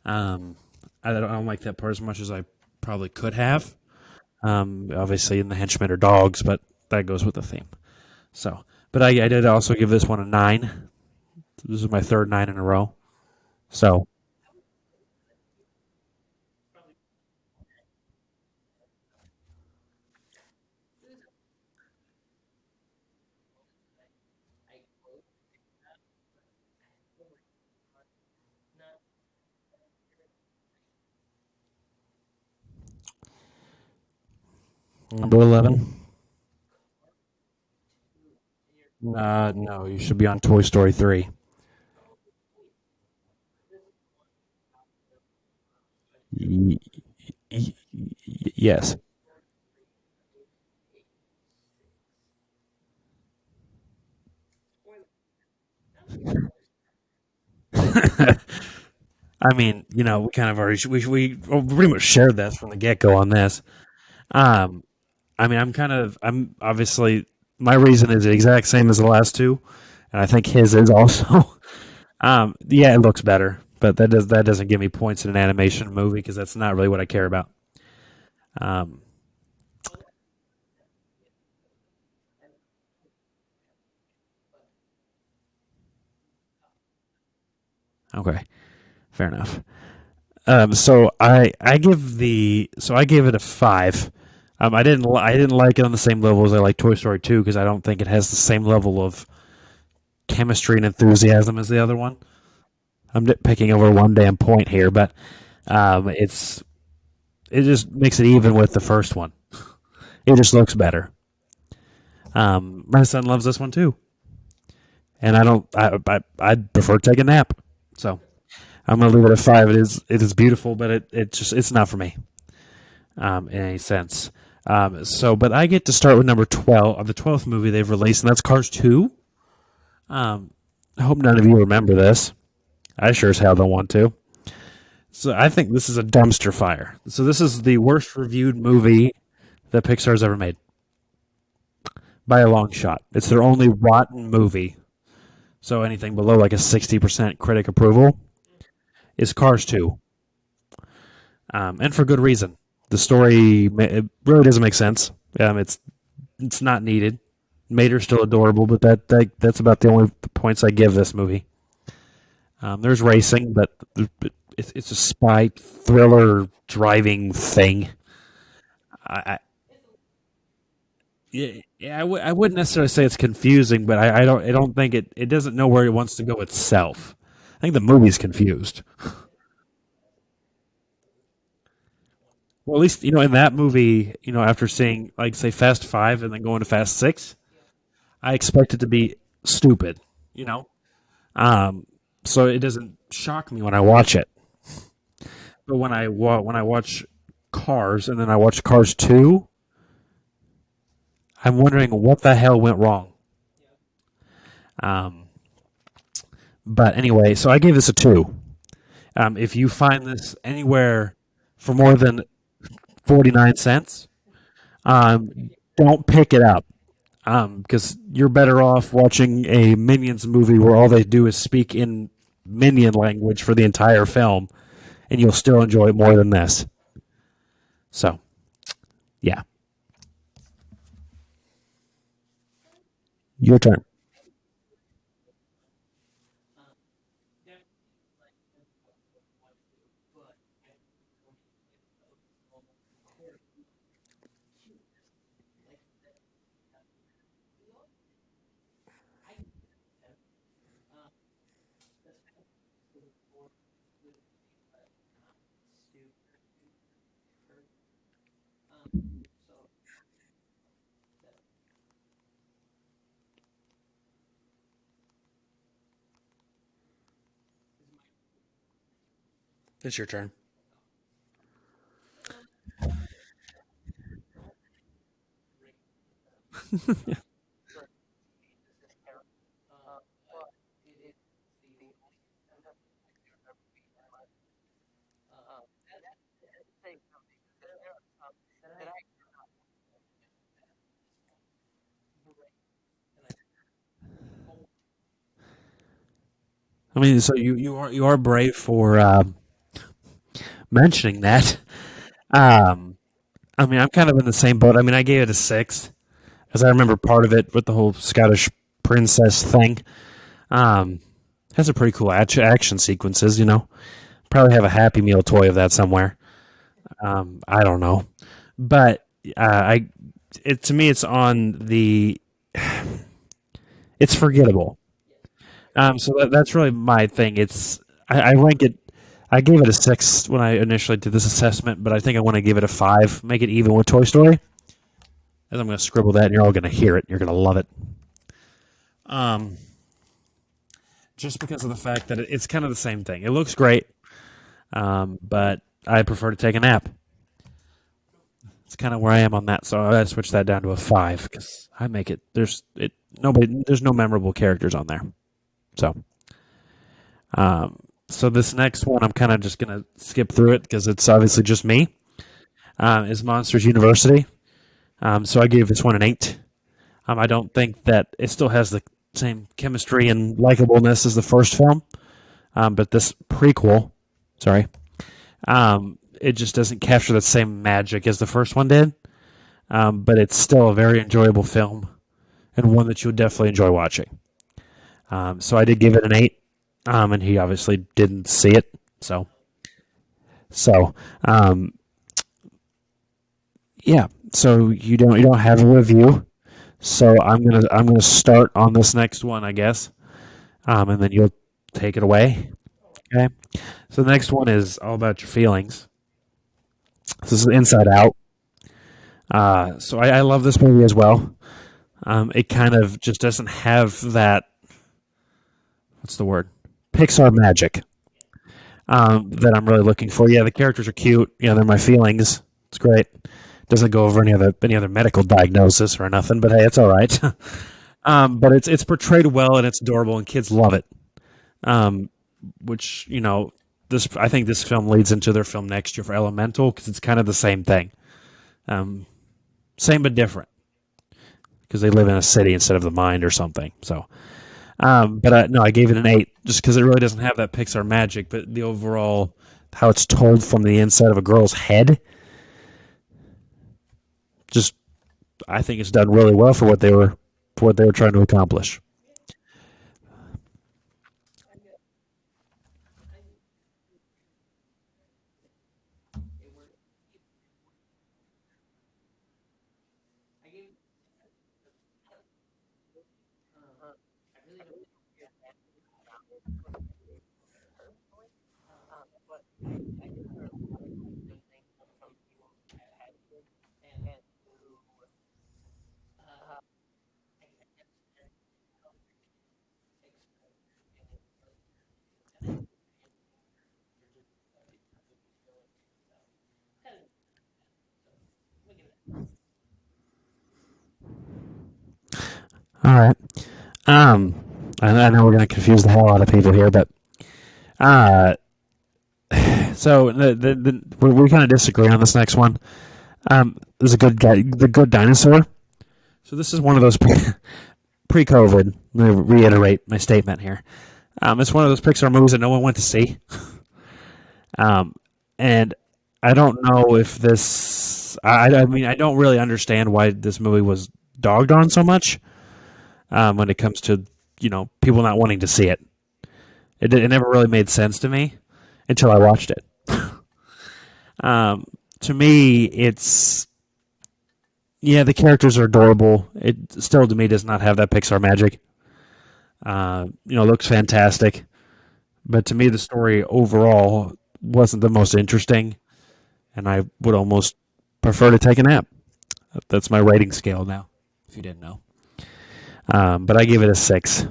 Um, I don't like that part as much as I probably could have. Obviously, in the henchmen are dogs, but that goes with the theme. So, but I did also give this one a 9. This is my third 9 in a row. So, number 11. No, you should be on Toy Story 3. Y- y- yes. I mean, we kind of already we pretty much shared this from the get go on this. Um, I mean, I'm obviously my reason is the exact same as the last two, and I think his is also. Yeah, it looks better, but that doesn't give me points in an animation movie because that's not really what I care about. Um, okay, fair enough. So I gave it a 5. I didn't like it on the same level as I like Toy Story 2 because I don't think it has the same level of chemistry and enthusiasm as the other one. I'm nitpicking over one damn point here, but it just makes it even with the first one. It just looks better. My son loves this one too, and I don't. I'd prefer to take a nap. So I'm gonna leave it at 5. It is beautiful, but it's not for me in any sense. But I get to start with number 12 of the 12th movie they've released, and that's Cars 2. Um, I hope none of you remember this. I sure as hell don't want to. So I think this is a dumpster fire. So this is the worst reviewed movie that Pixar's ever made by a long shot. It's their only rotten movie. So anything below like a 60% critic approval is Cars 2. And for good reason. The story it really doesn't make sense. It's not needed. Mater's still adorable, but that's about the only points I give this movie. There's racing, but it's a spy thriller driving thing. I, yeah, I wouldn't necessarily say it's confusing, but I don't think it doesn't know where it wants to go itself. I think the movie's confused. Well, at least in that movie, after seeing like say Fast Five and then going to Fast Six, I expect it to be stupid. You know, um, so it doesn't shock me when I watch it. But when I watch Cars and then I watch Cars 2, I'm wondering what the hell went wrong. Um, but anyway, so I gave this a 2. If you find this anywhere for more than 49 cents, don't pick it up. Because you're better off watching a Minions movie where all they do is speak in Minion language for the entire film, and you'll still enjoy it more than this. So, yeah, your turn. It's your turn. I mean, so you are brave for mentioning that. Um, I mean, I'm kind of in the same boat. I mean, I gave it a six because I remember part of it with the whole Scottish princess thing. Um, has a pretty cool action sequences. Probably have a Happy Meal toy of that somewhere. I don't know, but I it to me it's on the it's forgettable. So that's really my thing. I rank it. I gave it a six when I initially did this assessment, but I think I want to give it a five, make it even with Toy Story. And I'm going to scribble that, and you're all going to hear it. You're going to love it. Um, just because of the fact that it's kind of the same thing. It looks great, but I prefer to take a nap. It's kind of where I am on that. So I switched that down to a five because I make it. There's no memorable characters on there. So so this next one, I'm kind of just gonna skip through it because it's obviously just me. Is Monsters University. So I gave this one an eight. I don't think that it still has the same chemistry and likableness as the first film, but this prequel, sorry, it just doesn't capture the same magic as the first one did. But it's still a very enjoyable film and one that you would definitely enjoy watching. So I did give it an eight, and he obviously didn't see it. So yeah. So you don't have a review. So I'm gonna start on this next one, I guess, and then you'll take it away. Okay. So the next one is all about your feelings. This is Inside Out. So I love this movie as well. It kind of just doesn't have that. What's the word? Pixar magic that I'm really looking for. Yeah, the characters are cute. They're my feelings. It's great. Doesn't go over any other medical diagnosis or nothing, but hey, it's all right. But it's portrayed well and it's adorable and kids love it. Um, which this I think this film leads into their film next year for Elemental because it's kind of the same thing, um, same but different because they live in a city instead of the mind or something. So, but no, I gave it an eight just because it really doesn't have that Pixar magic, but the overall how it's told from the inside of a girl's head, just I think it's done really well for what they were trying to accomplish. All right. Um, I know we're going to confuse the hell out of people here, but uh, so we kind of disagree on this next one. There's a good guy, the good dinosaur. So this is one of those pre-COVID. Let me reiterate my statement here. It's one of those Pixar movies that no one went to see, and I don't know if this. I mean, I don't really understand why this movie was dogged on so much when it comes to people not wanting to see it. It never really made sense to me until I watched it. To me, it's the characters are adorable. It still to me does not have that Pixar magic. Looks fantastic, but to me the story overall wasn't the most interesting, and I would almost prefer to take a nap. That's my rating scale now, if you didn't know. But I give it a 6.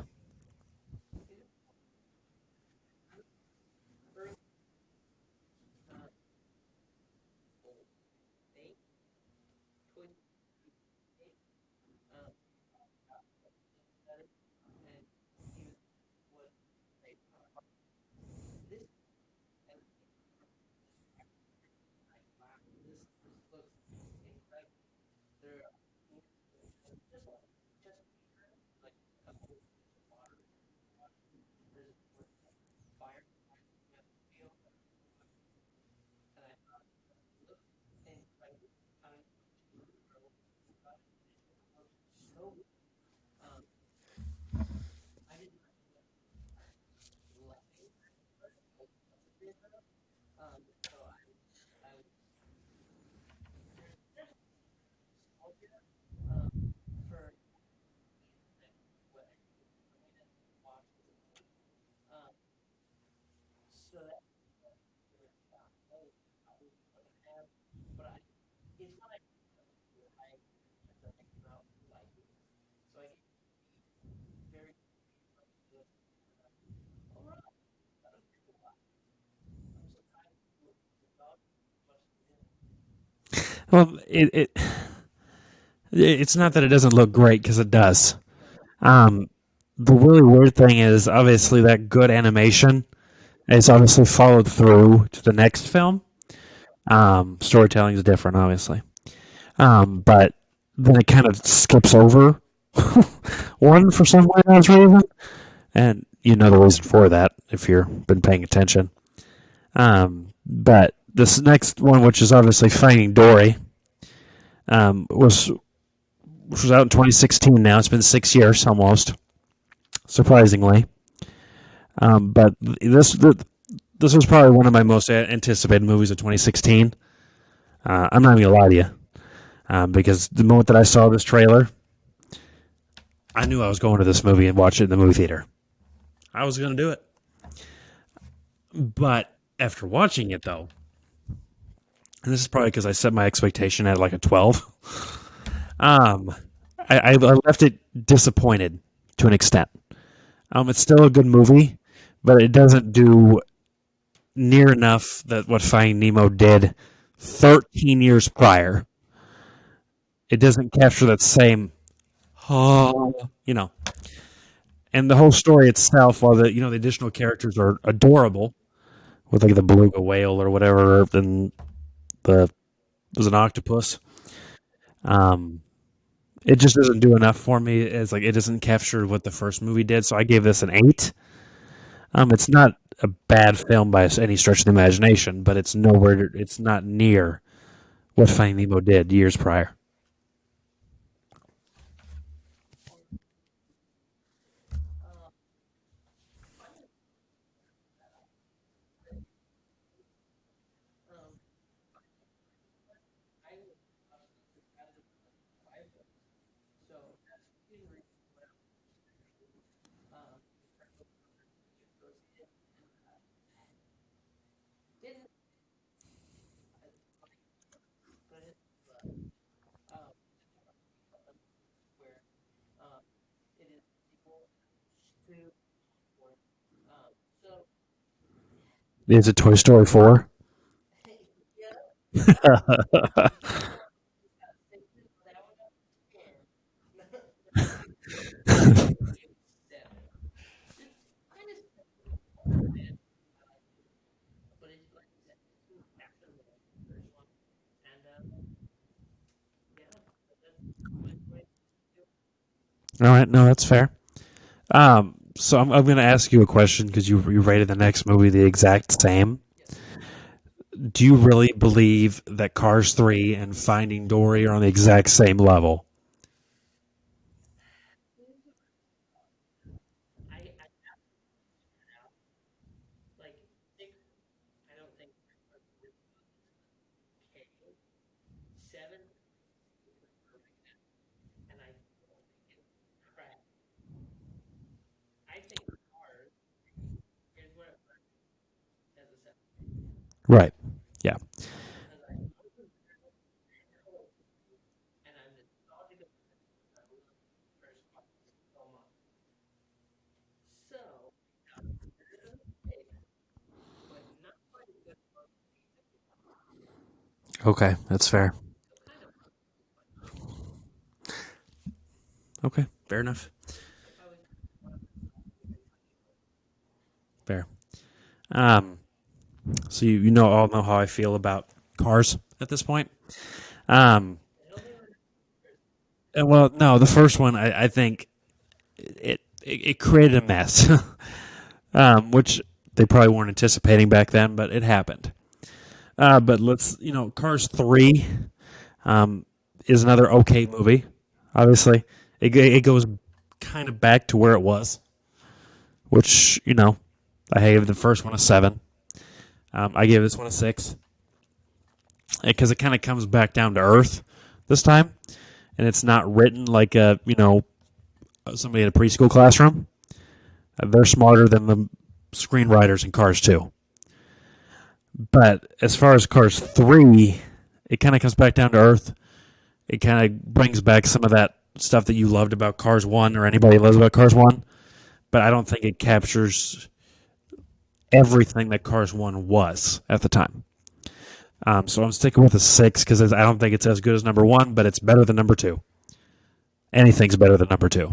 Well, it's not that it doesn't look great because it does. Um, the really weird thing is obviously that good animation is obviously followed through to the next film. Storytelling is different, obviously, but then it kind of skips over one for some weird reason, and you know the reason for that if you've been paying attention. But this next one, which is obviously Finding Dory, was which was out in 2016. Now it's been 6 years almost, surprisingly. But this was probably one of my most anticipated movies of 2016. I'm not even gonna lie to you, because the moment that I saw this trailer, I knew I was going to this movie and watch it in the movie theater. I was gonna do it, but after watching it though, and this is probably because I set my expectation at like a 12. Um, I left it disappointed to an extent. It's still a good movie, but it doesn't do near enough that what Finding Nemo did 13 years prior. It doesn't capture that same, oh, and the whole story itself, while the additional characters are adorable, with like the beluga whale or whatever, and the was an octopus. Um, it just doesn't do enough for me. It's like it doesn't capture what the first movie did, so I gave this an 8. It's not a bad film by any stretch of the imagination, but it's nowhere. It's not near what Finding Nemo did years prior. Is it Toy Story 4? All right, no, that's fair. So I'm going to ask you a question because you rated the next movie the exact same. Do you really believe that Cars 3 and Finding Dory are on the exact same level? Right. Yeah. Okay, that's fair. Okay, fair enough. Fair. Um, so you know all know how I feel about Cars at this point. Um, well, no, the first one I think it created a mess, which they probably weren't anticipating back then, but it happened. But let's Cars 3 um, is another okay movie. Obviously, it goes kind of back to where it was, which I gave the first one a 7. I gave this one a 6 because it kind of comes back down to earth this time, and it's not written like a somebody in a preschool classroom. They're smarter than the screenwriters in Cars 2. But as far as Cars 3, it kind of comes back down to earth. It kind of brings back some of that stuff that you loved about Cars 1 or anybody loves about Cars 1. But I don't think it captures everything that Cars 1 was at the time. So I'm sticking with a 6 because I don't think it's as good as number 1, but it's better than number 2. Anything's better than number 2,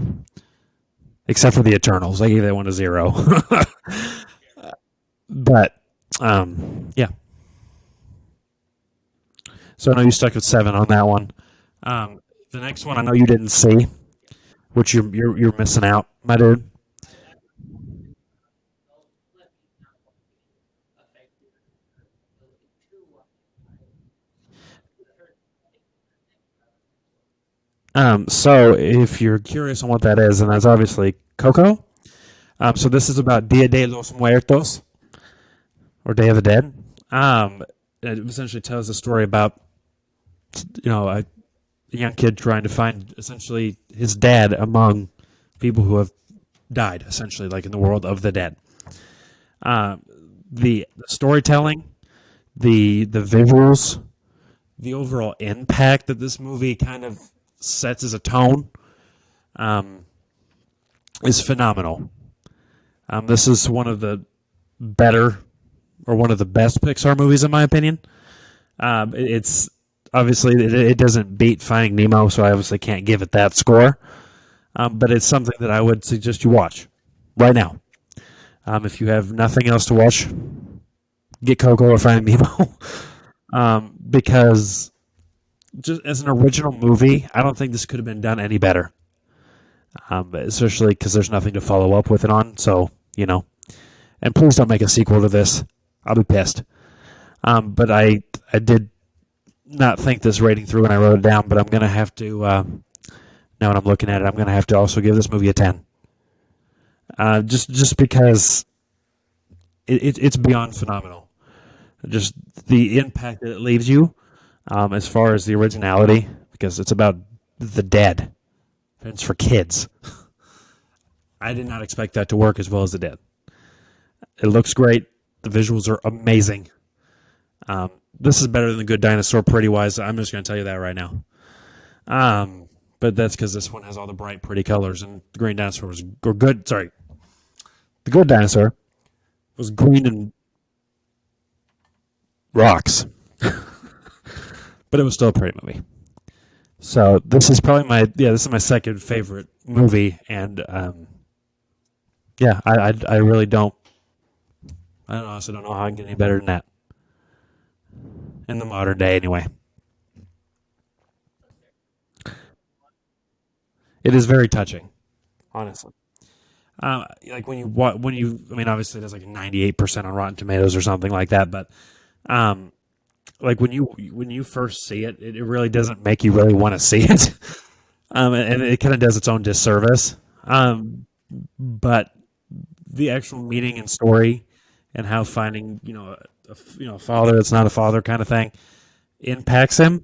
except for the Eternals. I gave that one a 0. But yeah. So I know you stuck with 7 on that one. Um, the next one I know you didn't see, which you're missing out, my dude. So if you're curious on what that is, and that's obviously Coco. So this is about Dia de los Muertos, or Day of the Dead. It essentially tells a story about a young kid trying to find essentially his dad among people who have died, essentially like in the world of the dead. Um, the storytelling, the visuals, the overall impact that this movie kind of sets as a tone um, is phenomenal. This is one of the better or one of the best Pixar movies in my opinion. It's obviously it doesn't beat Finding Nemo, so I obviously can't give it that score. But it's something that I would suggest you watch right now. If you have nothing else to watch, get Coco or Finding Nemo. Because just as an original movie, I don't think this could have been done any better. Especially because there's nothing to follow up with it on. So and please don't make a sequel to this. I'll be pissed. But I did not think this rating through when I wrote it down. But I'm gonna have to now when I'm looking at it, I'm gonna have to also give this movie a 10. Just because it's beyond phenomenal. Just the impact that it leaves you, as far as the originality, because it's about the dead. And it's for kids. I did not expect that to work as well as it did. It looks great. The visuals are amazing. This is better than The Good Dinosaur, pretty wise. I'm just going to tell you that right now. But that's because this one has all the bright, pretty colors, and the Green Dinosaur was or good. Sorry, The Good Dinosaur was green and rocks, but it was still a pretty movie. So this is probably this is my second favorite movie, and I really don't. I honestly don't know how I can get any better than that in the modern day. Anyway, it is very touching. honestly. Like when you, I mean, obviously there's like 98% on Rotten Tomatoes or something like that, but um, like when you first see it, it really doesn't make you really want to see it, and it kind of does its own disservice. But the actual meaning and story, and how finding a father that's not a father kind of thing impacts him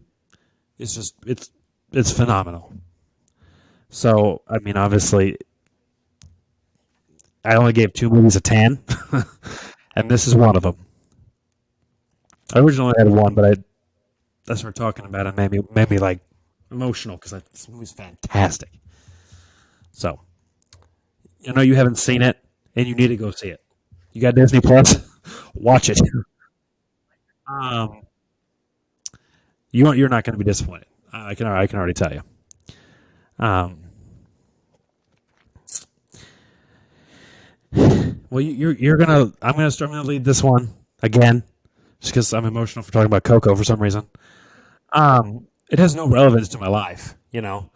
is just it's phenomenal. So I mean, obviously, I only gave two movies a 10, and this is one of them. I originally had one, but I started talking about it, made me like emotional because this movie's fantastic. So I know you haven't seen it, and you need to go see it. You got Disney Plus, watch it. Um, you're not going to be disappointed. I can already tell you. Um, well, you're gonna I'm gonna lead this one again, just because I'm emotional for talking about Coco for some reason. It has no relevance to my life, you know.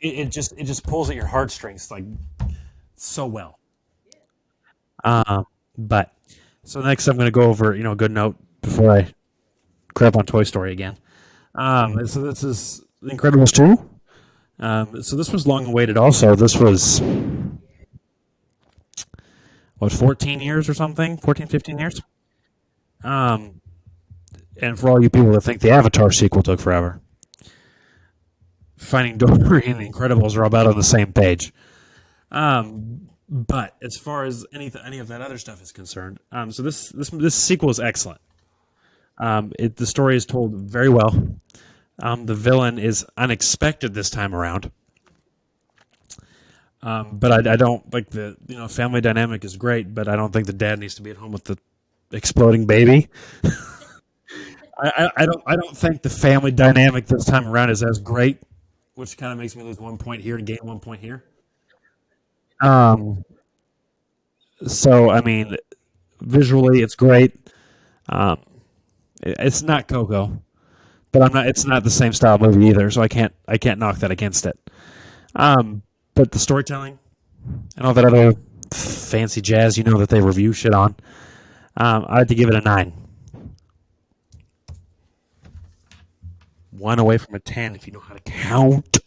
It just pulls at your heartstrings like so well. But so next I'm going to go over a good note before I crap on Toy Story again. So this is The Incredibles 2. So this was long awaited. Also, this was what 14 years or something, 14, 15 years. Um, and for all you people that think the Avatar sequel took forever, Finding Dory and The Incredibles are about on the same page. But as far as any of that other stuff is concerned, so this sequel is excellent. The story is told very well. The villain is unexpected this time around. But I don't like the family dynamic is great, but I don't think the dad needs to be at home with the exploding baby. I don't think the family dynamic this time around is as great, which kind of makes me lose 1 point here and gain 1 point here. Um, so I mean, visually it's great. Um, it's not Coco, but I'm not. It's not the same style movie either, so I can't knock that against it. Um, but the storytelling and all that other fancy jazz, that they review shit on, I had to give it a 9. One away from a 10 if you know how to count.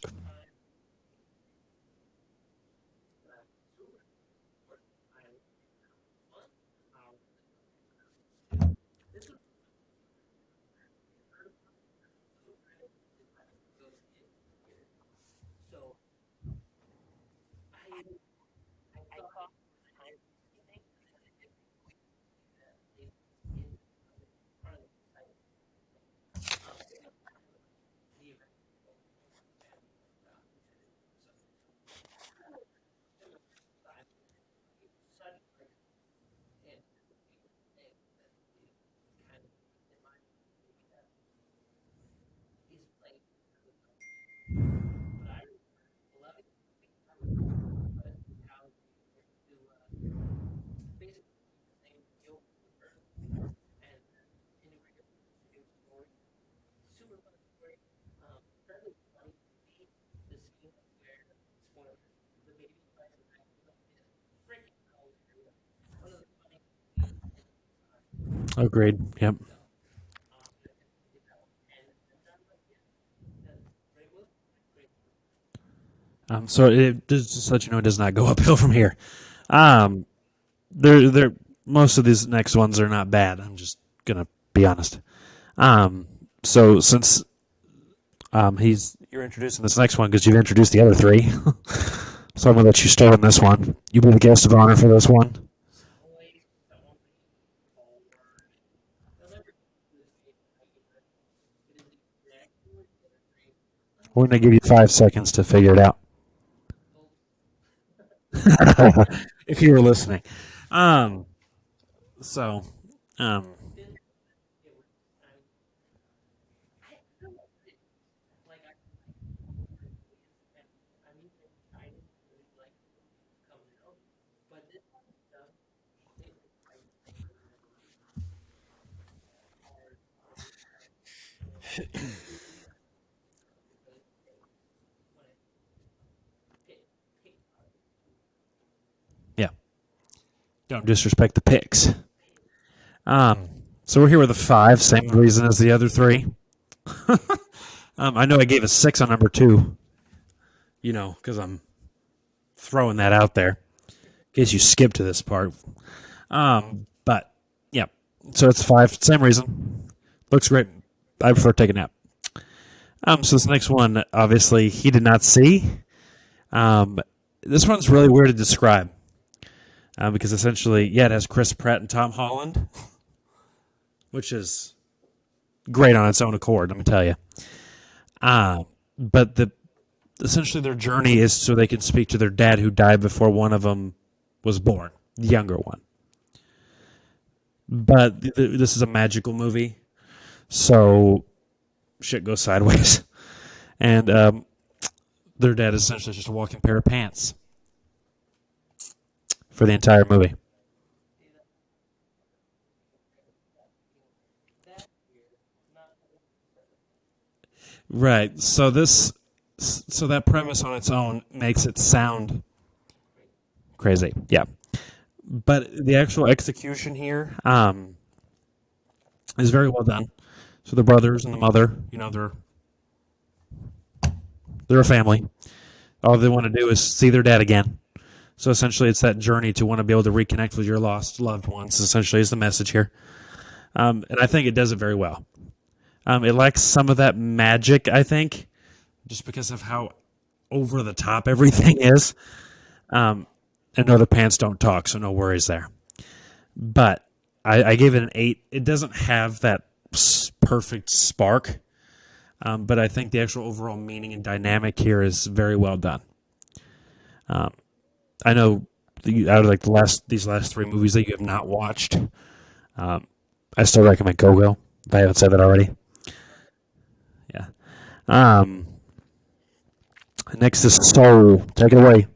Agreed. Yep. So it just to let you know it does not go uphill from here. Um, they're most of these next ones are not bad. I'm just gonna be honest. Um, so since you're introducing this next one because you've introduced the other three, so I'm gonna let you start on this one. You be the guest of honor for this one. We're gonna give you 5 seconds to figure it out. If you were listening. Um, so, um, don't disrespect the picks. Um, so we're here with a five, same reason as the other three. I know I gave a six on number two, because I'm throwing that out there in case you skip to this part. But yeah, so it's five, same reason. Looks great. I prefer to take a nap. So this next one, obviously, he did not see. Um, this one's really weird to describe because essentially, yeah, it has Chris Pratt and Tom Holland, which is great on its own accord. Let me tell you. But essentially their journey is so they can speak to their dad who died before one of them was born, the younger one. But this is a magical movie, so shit goes sideways, and their dad is essentially just a walking pair of pants for the entire movie. Right. So that premise on its own makes it sound crazy. Yeah. But the actual execution here is very well done. So the brothers and the mother, they're a family. All they want to do is see their dad again. So essentially, it's that journey to want to be able to reconnect with your lost loved ones. Essentially, is the message here, and I think it does it very well. It lacks some of that magic, I think, just because of how over the top everything is. And no, the pants don't talk, so no worries there. But I gave it an 8. It doesn't have that perfect spark, but I think the actual overall meaning and dynamic here is very well done. Um, I know out of like these last three movies that you have not watched, um, I still recommend Go Go. If I haven't said that already, yeah. Um, Next is Soul. Take it away.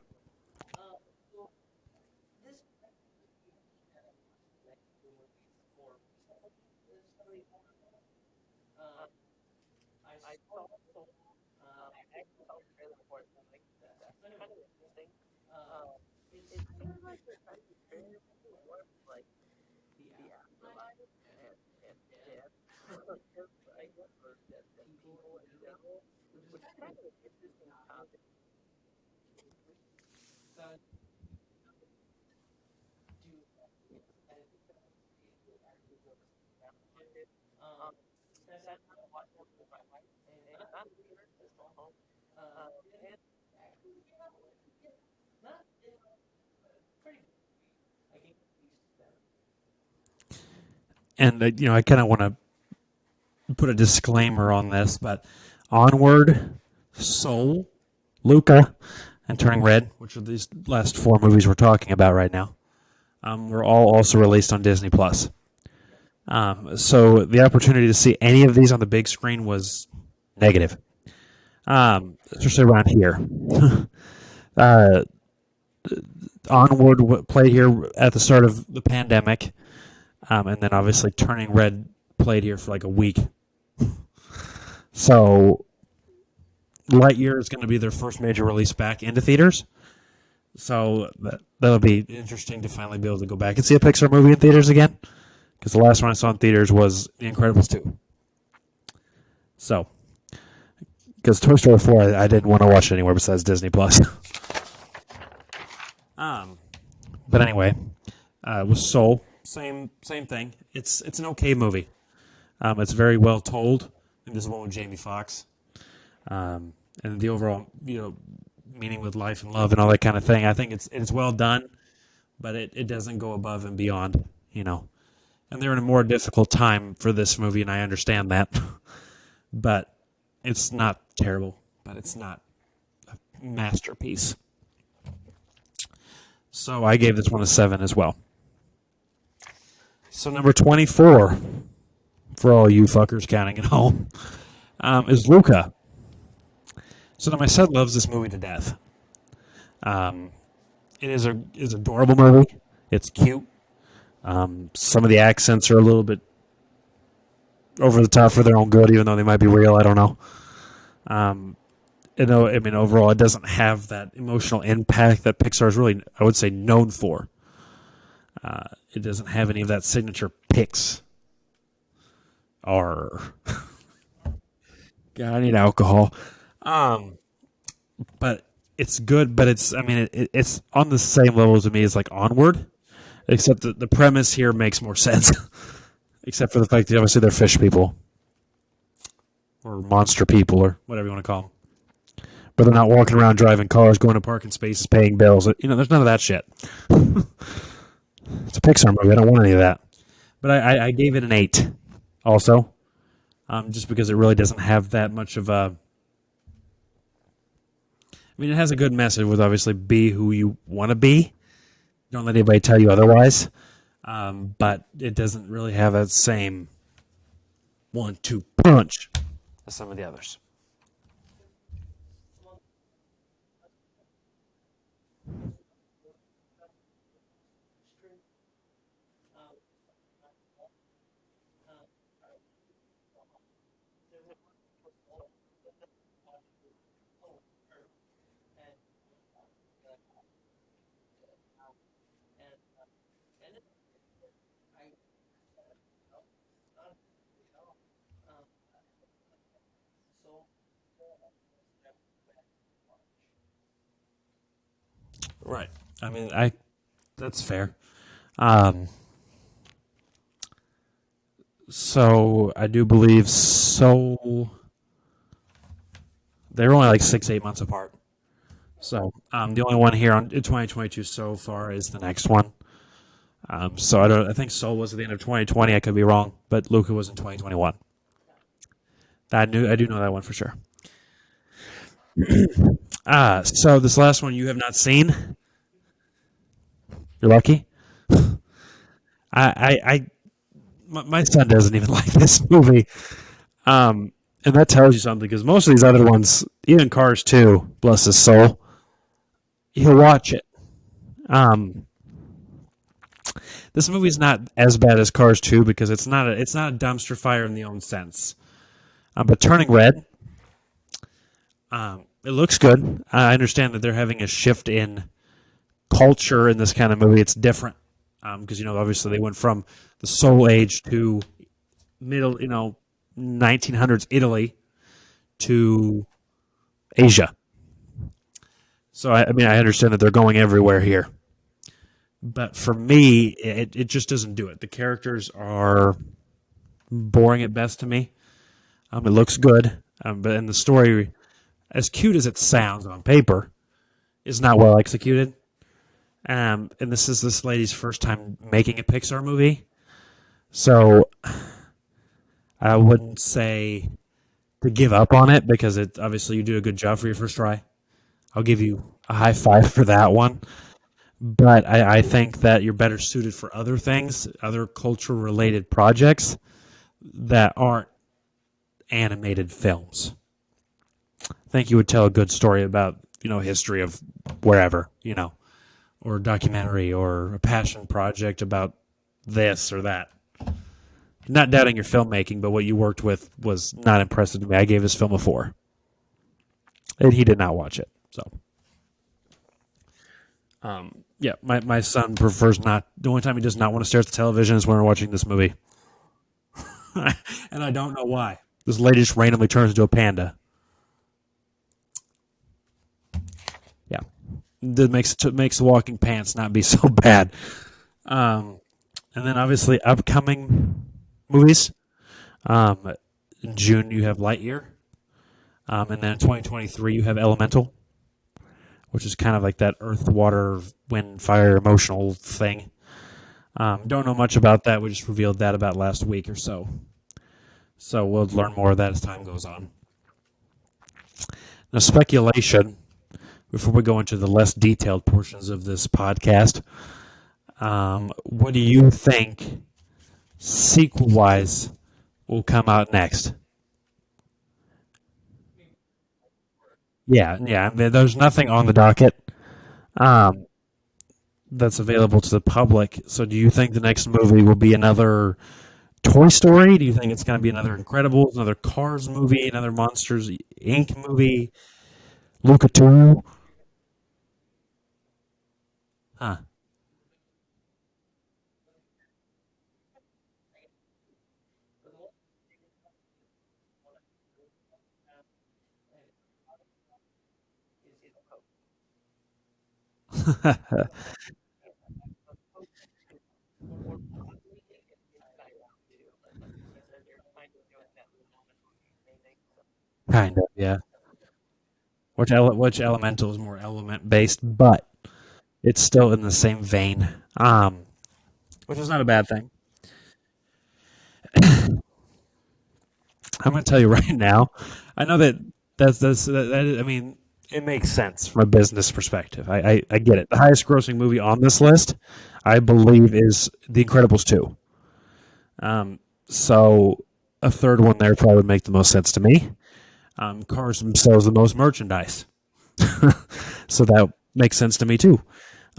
And I kind of want to put a disclaimer on this, but Onward, Soul, Luca, and Turning Red, which are these last four movies we're talking about right now, were all also released on Disney Plus. So the opportunity to see any of these on the big screen was negative, especially around here. uh, Onward played here at the start of the pandemic, and then obviously Turning Red played here for like a week. So Lightyear is going to be their first major release back into theaters. So that'll be interesting to finally be able to go back and see a Pixar movie in theaters again. Because the last one I saw in theaters was The Incredibles 2. So, because Toy Story 4, I didn't want to watch it anywhere besides Disney Plus. um, but anyway, with Soul, same thing. It's an okay movie. It's very well told. And this is one with Jamie Foxx. And the overall, meaning with life and love and all that kind of thing. I think it's well done, but it doesn't go above and beyond, And they're in a more difficult time for this movie, and I understand that. But it's not terrible, but it's not a masterpiece. So I gave this one a 7 as well. So number 24, for all you fuckers counting at home, is Luca. So now my son loves this movie to death. It is adorable movie. It's cute. Some of the accents are a little bit over the top for their own good, even though they might be real. I don't know. Overall, it doesn't have that emotional impact that Pixar is really, I would say, known for. It doesn't have any of that signature Pixar. God, I need alcohol. Um, but it's good. But it's I mean it's on the same level to me as like Onward, except the premise here makes more sense. Except for the fact that obviously they're fish people or monster people or whatever you want to call them. But they're not walking around driving cars, going to parking spaces, paying bills. There's none of that shit. It's a Pixar movie. I don't want any of that. But I gave it an 8 also, just because it really doesn't have that much of a. I mean, it has a good message with obviously be who you want to be. Don't let anybody tell you otherwise. But it doesn't really have that same 1-2 punch as some of the others. Right. I mean, I that's fair. Um, so I do believe so. They're only like 6-8 months apart. So the only one here in 2022 so far is the next one. So I don't. I think Soul was at the end of 2020. I could be wrong, but Luca was in 2021. I do know that one for sure. So this last one you have not seen. You're lucky. My son doesn't even like this movie. And that tells you something because most of these other ones, even Cars 2, bless his soul, he'll watch it. Um, this movie's not as bad as Cars 2 because it's not a dumpster fire in the own sense. But Turning Red, it looks good. I understand that they're having a shift in culture in this kind of movie. It's different because obviously they went from the Soul Age to middle 1900s Italy to Asia. So I mean I understand that they're going everywhere here, but for me it just doesn't do it. The characters are boring at best to me. It looks good, but in the story, as cute as it sounds on paper, is not well executed. And this is this lady's first time making a Pixar movie, so I wouldn't say to give up on it because it obviously you do a good job for your first try. I'll give you a high five for that one. But I think that you're better suited for other things, other culture related projects that aren't animated films. I think you would tell a good story about, history of wherever, or a documentary or a passion project about this or that. Not doubting your filmmaking, but what you worked with was not impressive to me. I gave this film a 4. And he did not watch it. So yeah, my son prefers not. The only time he does not want to stare at the television is when we're watching this movie, and I don't know why. This lady just randomly turns into a panda. Yeah, that makes the walking pants not be so bad. And then obviously upcoming movies. In June you have Lightyear, and then in 2023 you have Elemental, which is kind of like that earth, water, wind, fire, emotional thing. Don't know much about that. We just revealed that about last week or so. So we'll learn more of that as time goes on. Now, speculation, before we go into the less detailed portions of this podcast, what do you think, sequel-wise, will come out next? Yeah. I mean, there's nothing on the docket um, that's available to the public. So do you think the next movie will be another Toy Story? Do you think it's going to be another Incredibles, another Cars movie, another Monsters Inc. movie? Luca 2? Huh. Kind of, yeah. Which elemental is more element based, but it's still in the same vein, which is not a bad thing. I'm going to tell you right now. I know that I mean, it makes sense from a business perspective. I get it. The highest grossing movie on this list, I believe, is The Incredibles 2. So a third one there probably would make the most sense to me. Cars themselves the most merchandise, so that makes sense to me too.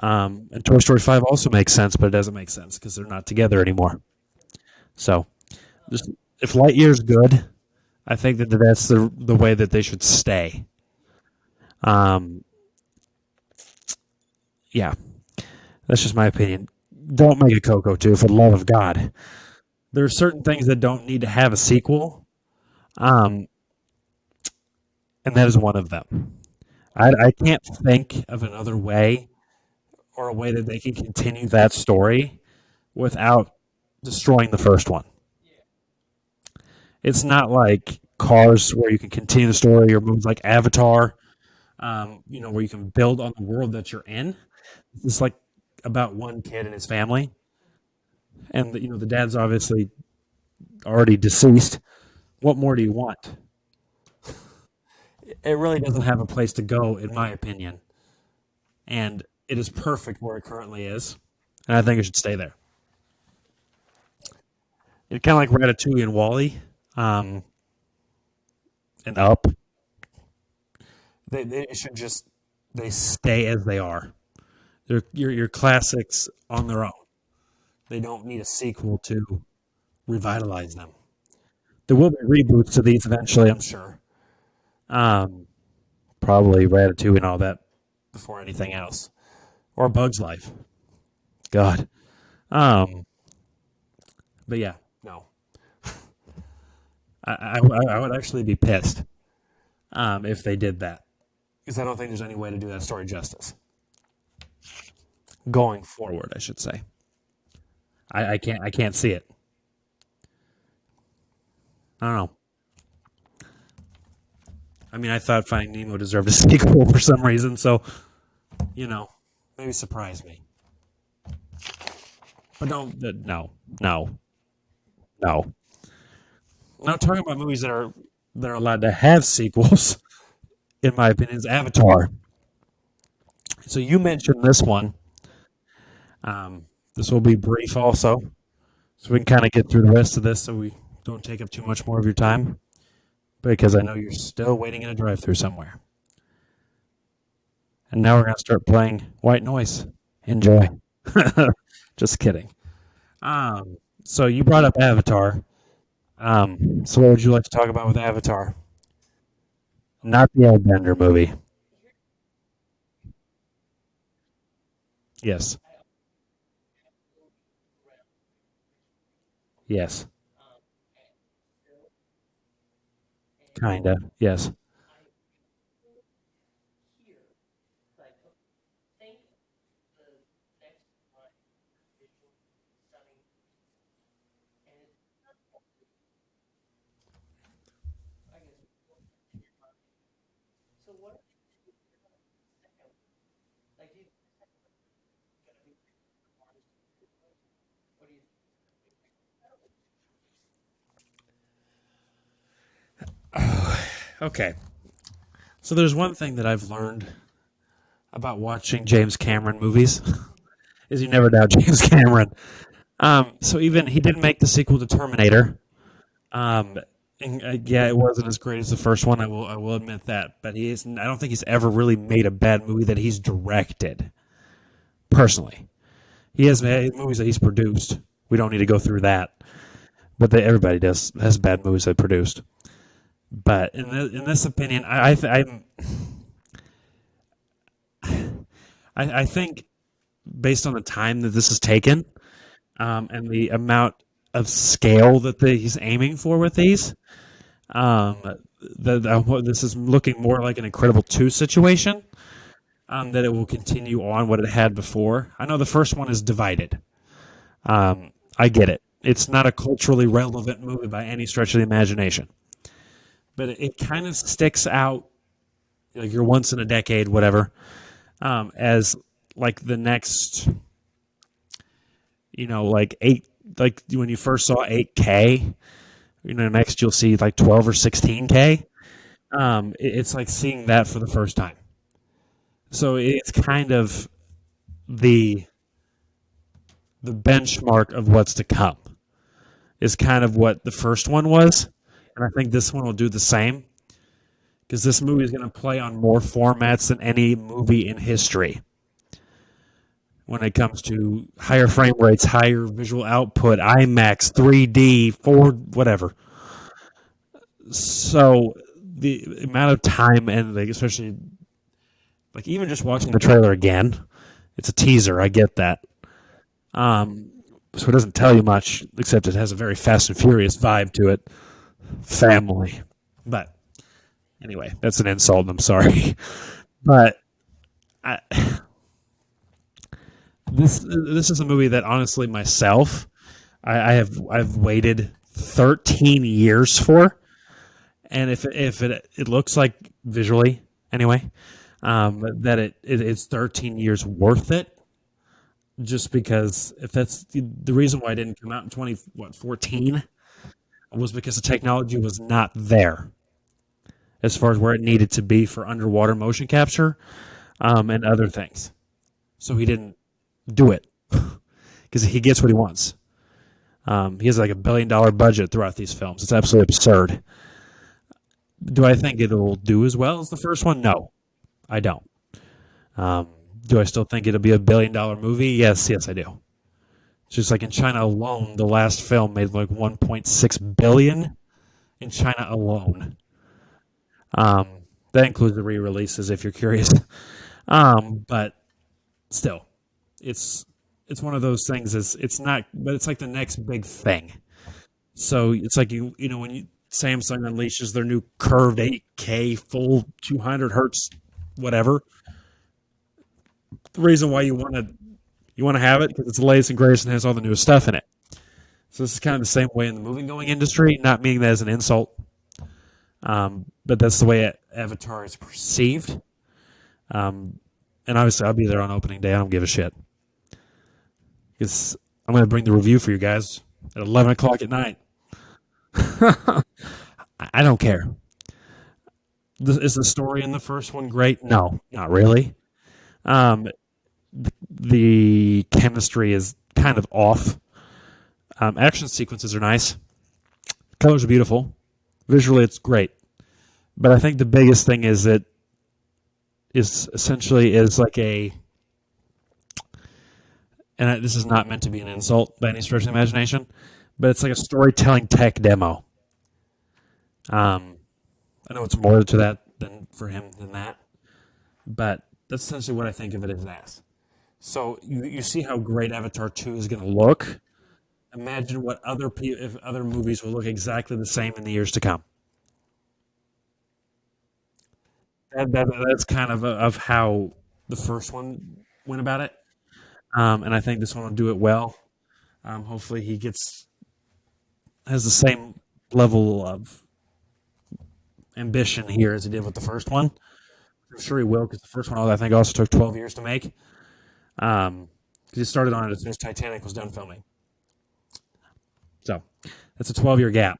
And Toy Story 5 also makes sense, but it doesn't make sense because they're not together anymore. So just if Lightyear's good, I think that that's the way that they should stay. Um, yeah, that's just my opinion. Don't make a Coco 2 for the love of God. There are certain things that don't need to have a sequel, um, and that is one of them. I can't think of another way or a way that they can continue that story without destroying the first one. It's not like Cars where you can continue the story or movies like Avatar, where you can build on the world that you're in. It's like about one kid and his family, and the dad's obviously already deceased. What more do you want? It really doesn't have a place to go, in my opinion, and it is perfect where it currently is, and I think it should stay there. It's kind of like Ratatouille and Wally, um, and Up. They should just they stay as they are. They're your classics on their own. They don't need a sequel to revitalize them. There will be reboots to these eventually, I'm sure. Um, Probably Ratatouille and all that before anything else, or Bug's Life. God. Um, but yeah, no. I would actually be pissed if they did that because I don't think there's any way to do that story justice going forward. I should say. I can't see it. I don't know. I mean, I thought Finding Nemo deserved a sequel for some reason, so maybe surprise me. But don't, no, no, no. Now talking about movies that are allowed to have sequels, in my opinion, is Avatar. So you mentioned this one. This will be brief, also, so we can kind of get through the rest of this, so we don't take up too much more of your time, because I know you're still waiting in a drive-through somewhere. And now we're gonna start playing White Noise. Enjoy. Just kidding. So you brought up Avatar. So what would you like to talk about with Avatar? Not the Airbender movie. Yes. Yes. Kinda. Yes. Okay. So there's one thing that I've learned about watching James Cameron movies is you never doubt James Cameron. So even he didn't make the sequel to Terminator. Um, and, yeah, it wasn't as great as the first one. I will admit that. But I don't think he's ever really made a bad movie that he's directed. Personally, he has made movies that he's produced. We don't need to go through that. But everybody does has bad movies they produced. But in this opinion, I think based on the time that this has taken, and the amount of scale that he's aiming for with these, Um, this is looking more like an Incredible 2 situation, that it will continue on what it had before. I know the first one is divided. I get it. It's not a culturally relevant movie by any stretch of the imagination, but it kind of sticks out like your once in a decade, whatever, as like the next, like like when you first saw 8K, next you'll see like 12 or 16K. It's like seeing that for the first time. So it's kind of the the benchmark of what's to come is kind of what the first one was, and I think this one will do the same because this movie is going to play on more formats than any movie in history when it comes to higher frame rates, higher visual output, IMAX, 3D, 4, whatever. So the amount of time and especially like even just watching the trailer again, it's a teaser. I get that. So it doesn't tell you much except it has a very Fast and Furious vibe to it. Family, but anyway, that's an insult. I'm sorry, but I, this is a movie that honestly myself I've waited 13 years for, and if it looks like visually anyway, that it's 13 years worth it. Just because if that's the reason why it didn't come out in 14 was because the technology was not there as far as where it needed to be for underwater motion capture, and other things. So he didn't do it because he gets what he wants. He has like $1 billion budget throughout these films. It's absolutely absurd. Do I think it'll do as well as the first one? No, I don't. Do I still think it'll be $1 billion movie? Yes, I do. It's just like in China alone, the last film made like 1.6 billion in China alone. Um, that includes the re-releases, if you're curious. But still, it's it's one of those things. It's not, but it's like the next big thing. So it's like when Samsung unleashes their new curved 8K full 200 hertz whatever. The reason why you want to have it because it's the latest and greatest and has all the newest stuff in it. So this is kind of the same way in the movie going industry. Not meaning that as an insult, but that's the way Avatar is perceived. And obviously, I'll be there on opening day. I don't give a shit because I'm going to bring the review for you guys at 11 o'clock at night. I don't care. Is the story in the first one great? No, not really. Um, the chemistry is kind of off. Action sequences are nice. Colors are beautiful. Visually, it's great. But I think the biggest thing is it is essentially is like and this is not meant to be an insult by any stretch of the imagination, but it's like a storytelling tech demo. I know it's more to that than for him than that, but that's essentially what I think of it as. So you see how great Avatar 2 is going to look. Imagine what if other movies will look exactly the same in the years to come. That's kind of how the first one went about it, and I think this one will do it well. Hopefully, he has the same level of ambition here as he did with the first one. I'm sure he will because the first one I think also took 12 years to make. Because he started on it as soon as Titanic was done filming. So that's a 12-year gap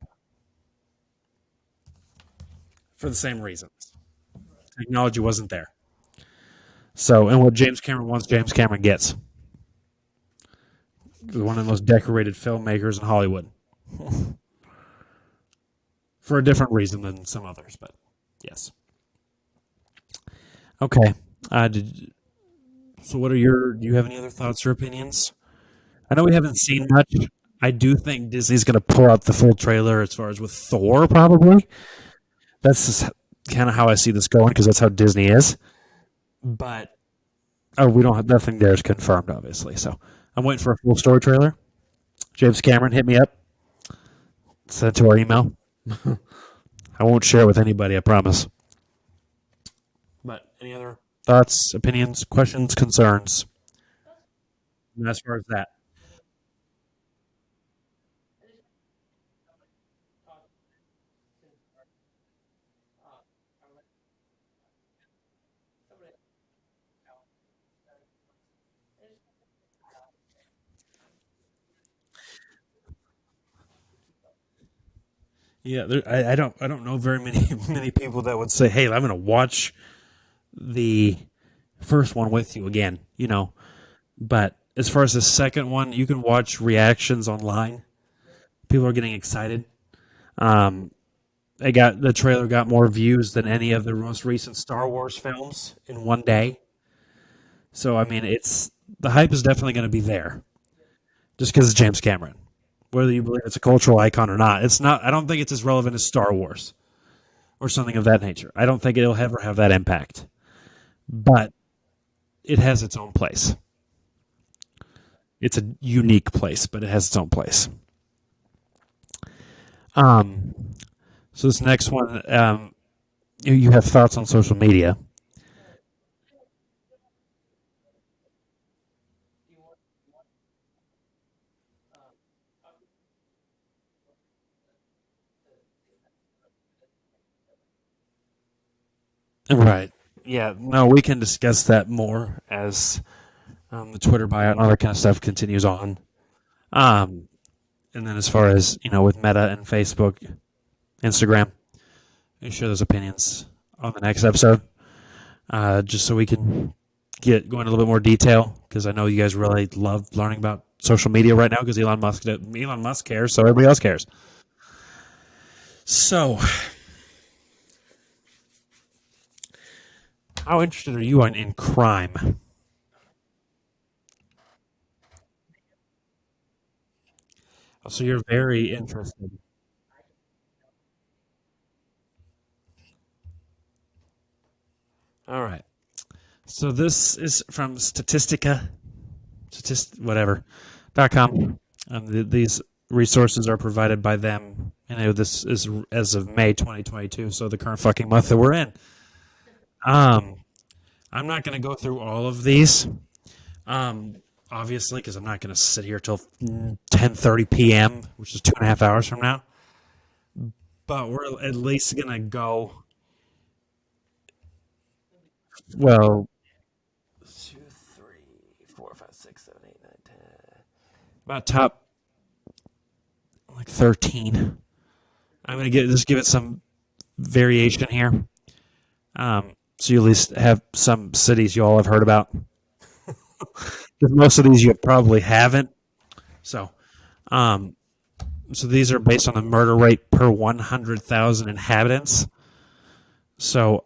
for the same reasons. Technology wasn't there. So, and what James Cameron wants, James Cameron gets. One of the most decorated filmmakers in Hollywood. For a different reason than some others, but yes. Okay. So what do you have any other thoughts or opinions? I know we haven't seen much. I do think Disney's going to pull out the full trailer as far as with Thor, probably. That's just kind of how I see this going because that's how Disney is. But we don't have nothing there is confirmed, obviously. So I'm waiting for a full story trailer. James Cameron, hit me up. Send it to our email. I won't share it with anybody. I promise. But any other thoughts, opinions, questions, concerns? And as far as that, yeah, I don't know very many many people that would say, "Hey, I'm going to watch the first one with you again." But as far as the second one, you can watch reactions online. People are getting excited. Um, the trailer got more views than any of the most recent Star Wars films in one day. So I mean, it's the hype is definitely going to be there, just because it's James Cameron. Whether you believe it's a cultural icon or not, it's not. I don't think it's as relevant as Star Wars or something of that nature. I don't think it'll ever have that impact, but it has its own place. It's a unique place, but it has its own place. Um, so this next one, you have thoughts on social media, right? Yeah, no, we can discuss that more as the Twitter buyout and all that kind of stuff continues on. Um, and then as far as with Meta and Facebook, Instagram, we share those opinions on the next episode, just so we can go into a little bit more detail because I know you guys really love learning about social media right now because Elon Musk cares, so everybody else cares. So, how interested are you in crime? So you're very interested. All right. So this is from whatever, .com. These resources are provided by them. And this is as of May 2022, so the current fucking month that we're in. Um, I'm not going to go through all of these, um, obviously, because I'm not going to sit here till 10:30 p.m., which is 2.5 hours from now. But we're at least going to go, well, 2, 3, 4, 5, 6, 7, 8, 9, 10. About top like 13. I'm going to just give it some variation here. So you at least have some cities you all have heard about. Because most of these you probably haven't. So, um, so these are based on the murder rate per 100,000 inhabitants. So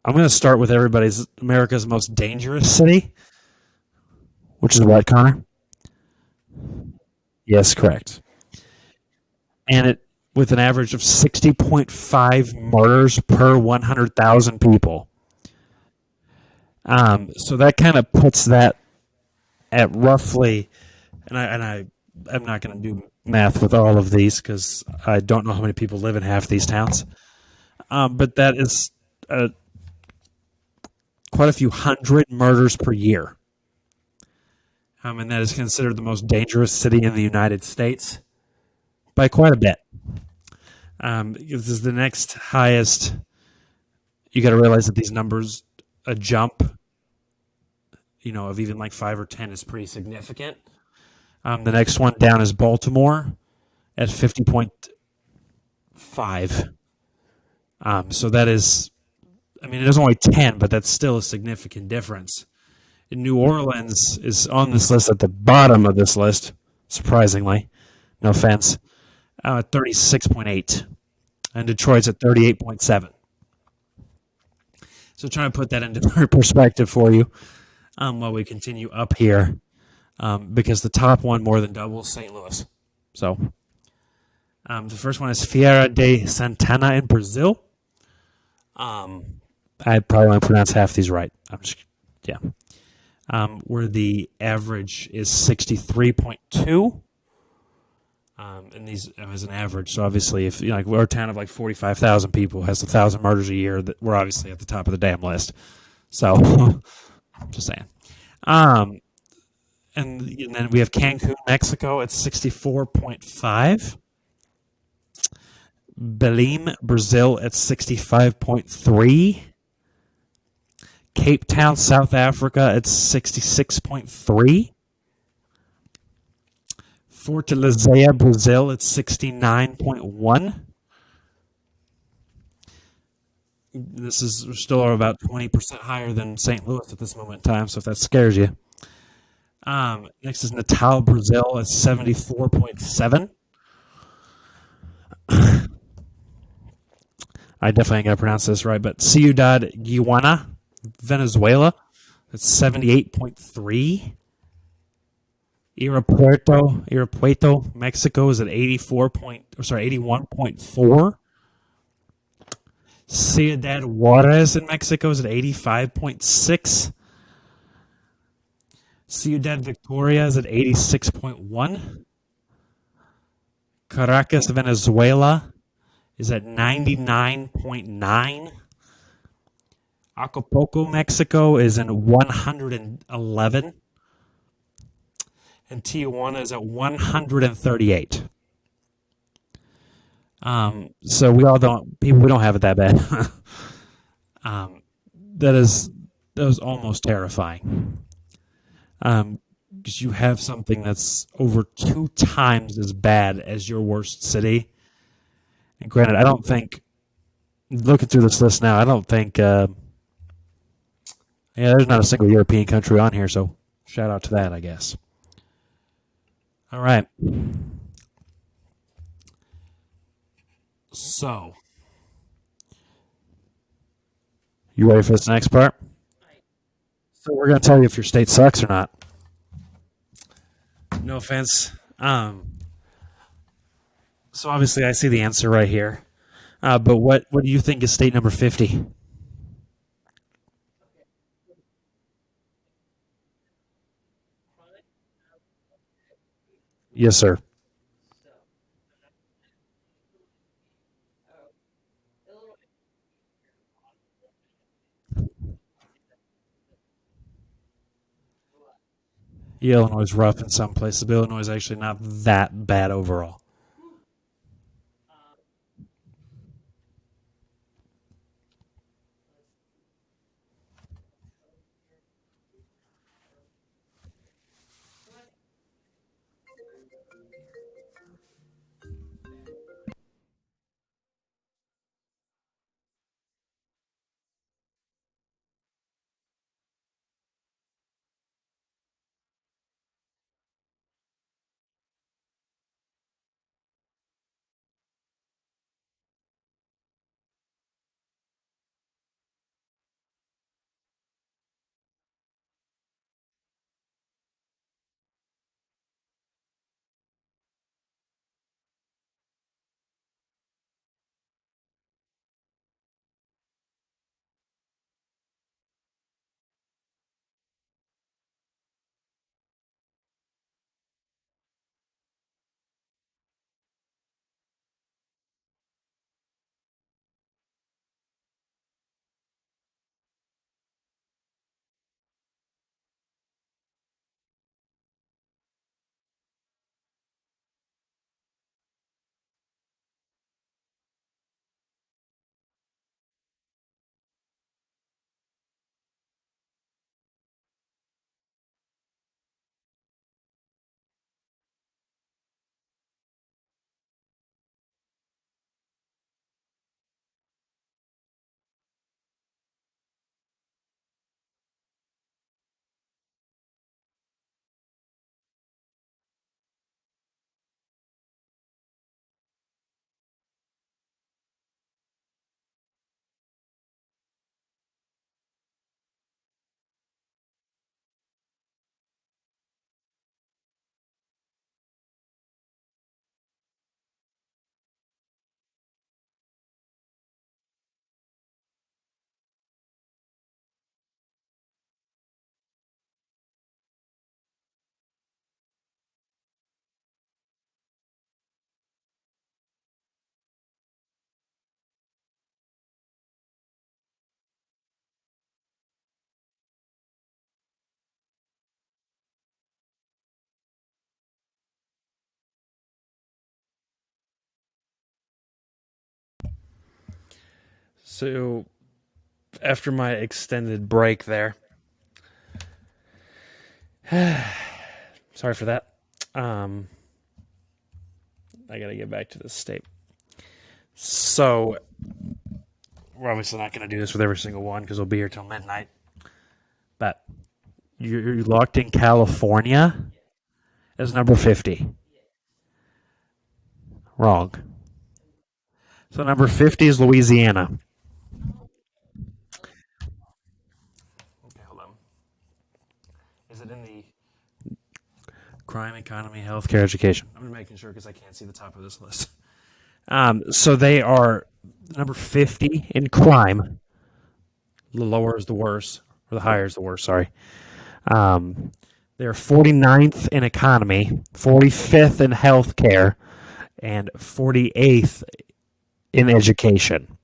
I'm going to start with America's most dangerous city, which is what, Connor? Yes, correct. And it with an average of 60.5 murders per 100,000 people. So that kind of puts that at roughly, I'm not going to do math with all of these because I don't know how many people live in half these towns. But that is quite a few hundred murders per year. And that is considered the most dangerous city in the United States by quite a bit. This is the next highest. You got to realize that these numbers, a jump, of even like 5 or 10 is pretty significant. The next one down is Baltimore at 50.5. So that is, I mean, it is only 10, but that's still a significant difference. And New Orleans is on this list at the bottom of this list, surprisingly. No offense. 36.8. And Detroit's at 38.7. So trying to put that into perspective for you while we continue up here, because the top one more than doubles St. Louis. So the first one is Feira de Santana in Brazil. I probably won't pronounce half these right. Yeah. Where the average is 63.2. And these as an average. So obviously, if like we're a town of like 45,000 people has 1,000 murders a year, that we're obviously at the top of the damn list. So just saying. Um, and then we have Cancun, Mexico at 64.5. Belém, Brazil at 65.3. Cape Town, South Africa at 66.3. Fortaleza, Brazil at 69.1. This is still about 20% higher than St. Louis at this moment in time, so if that scares you. Next is Natal, Brazil at 74.7. I definitely ain't going to pronounce this right, but Ciudad Guayana, Venezuela at 78.3. Irapuato, Mexico is at 81.4. Ciudad Juarez in Mexico is at 85.6. Ciudad Victoria is at 86.1. Caracas, Venezuela is at 99.9. Acapulco, Mexico is in 111. And Tijuana is at 138. So we don't have it that bad. um, that is that was almost terrifying. Because you have something that's over 2 times as bad as your worst city. And granted, I don't think looking through this list now, I don't think there's not a single European country on here. So shout out to that, I guess. All right. So you ready for this next part? So we're gonna tell you if your state sucks or not. No offense. So obviously I see the answer right here. But what do you think is state number 50? Yes, sir. Yeah, Illinois is rough in some places, but Illinois is actually not that bad overall. So, after my extended break there, sorry for that. Um, I got to get back to this state. So, we're obviously not going to do this with every single one because we'll be here till midnight. But you're locked in California as number 50. Wrong. So, number 50 is Louisiana. Okay, hold on. Is it in the crime, economy, healthcare, education? I'm making sure because I can't see the top of this list. So they are number 50 in crime. The lower is the worse, or the higher is the worse, sorry. They're 49th in economy, 45th in healthcare, and 48th in education.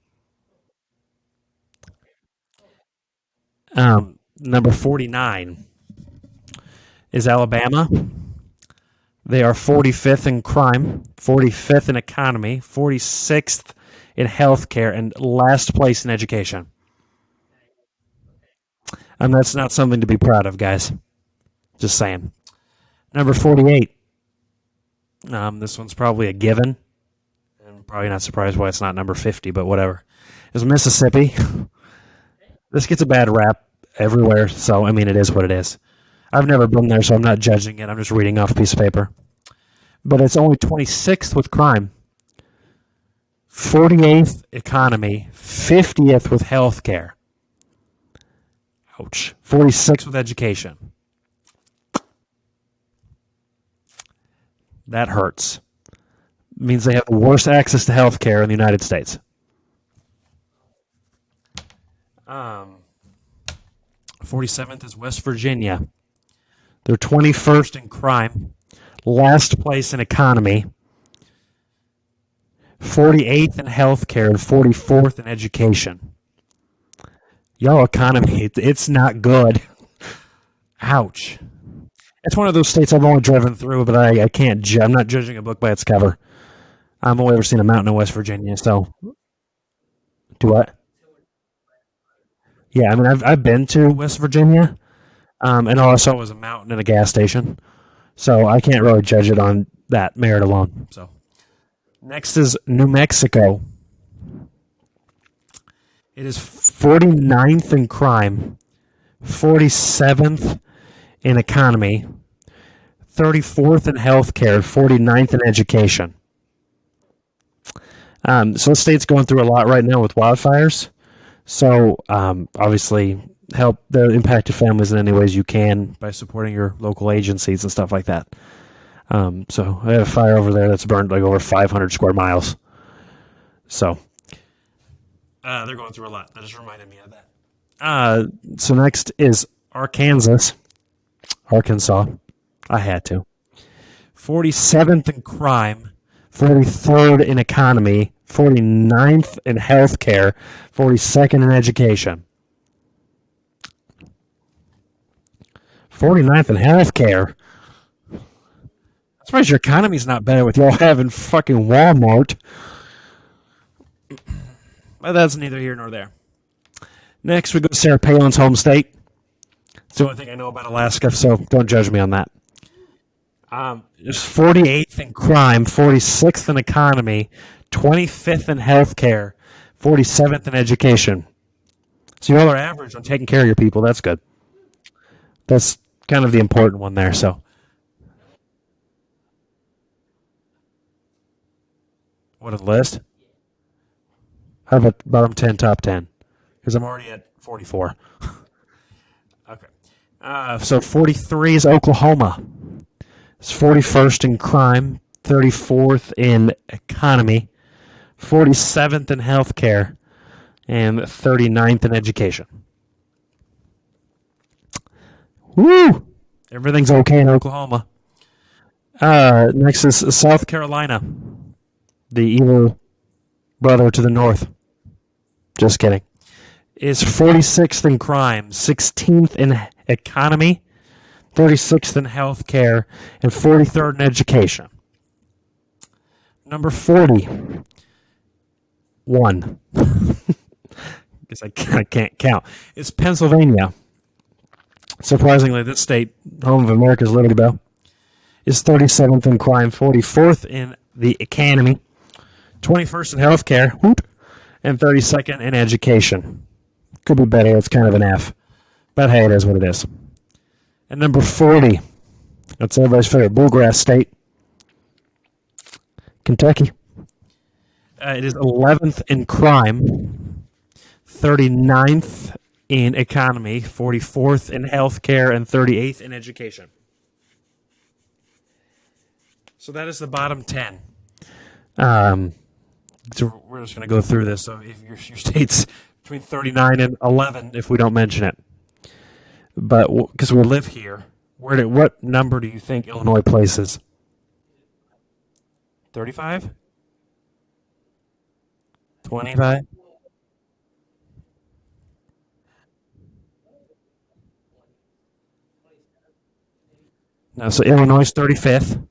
Number 49 is Alabama. They are 45th in crime, 45th in economy, 46th in healthcare, and last place in education. And that's not something to be proud of, guys. Just saying. Number 48. This one's probably a given. I'm probably not surprised why it's not number 50, but whatever. Is Mississippi. This gets a bad rap everywhere, so I mean, it is what it is. I've never been there, so I'm not judging it. I'm just reading off a piece of paper. But it's only 26th with crime, 48th economy, 50th with healthcare. Ouch. 46th with education. That hurts. It means they have the worst access to healthcare in the United States. 47th is West Virginia. They're 21st in crime, last place in economy, 48th in healthcare, and 44th in education. Y'all economy, it's not good. Ouch. It's one of those states I've only driven through, but I can't. I'm not judging a book by its cover. I've only ever seen a mountain in West Virginia, so do what? Yeah, I mean, I've been to West Virginia, and all I saw was a mountain and a gas station, so I can't really judge it on that merit alone. So next is New Mexico. It is 49th in crime, 47th in economy, 34th in healthcare, 49th in education. So the state's going through a lot right now with wildfires. So obviously, help the impacted families in any ways you can by supporting your local agencies and stuff like that. So I had a fire over there that's burned like over 500 square miles. So they're going through a lot. That just reminded me of that. So next is Arkansas. I had to. 47th in crime, 43rd in economy, 49th in healthcare, 42nd in education. 49th in healthcare. I'm surprised your economy's not better with y'all having fucking Walmart. But that's neither here nor there. Next, we go to Sarah Palin's home state. It's the only thing I know about Alaska, so don't judge me on that. It's 48th in crime, 46th in economy, 25th in healthcare, 47th in education. So y'all are average on taking care of your people. That's good. That's kind of the important one there. So, what a list. How about bottom 10, top 10? Because I'm already at 44. Okay. So 43 is Oklahoma. It's 41st in crime, 34th in economy, 47th in healthcare, and 39th in education. Woo! Everything's okay in Oklahoma. Next is South Carolina, the evil brother to the north. Just kidding. Is 46th in crime, 16th in economy, 36th in healthcare, and 43rd in education. Number 40. 1. guess I can't count. It's Pennsylvania. Surprisingly, this state, home of America's Liberty Bell, is 37th in crime, 44th in the economy, 21st in healthcare, and 32nd in education. Could be better. It's kind of an F. But hey, it is what it is. And number 40, that's everybody's favorite bluegrass state, Kentucky. It is 11th in crime, 39th in economy, 44th in healthcare, and 38th in education. So that is the bottom 10. So we're just going to go through this. So if your state's between 39 and 11, if we don't mention it. But because we live here, what number do you think Illinois places? 35? 25? No, so Illinois is 35th.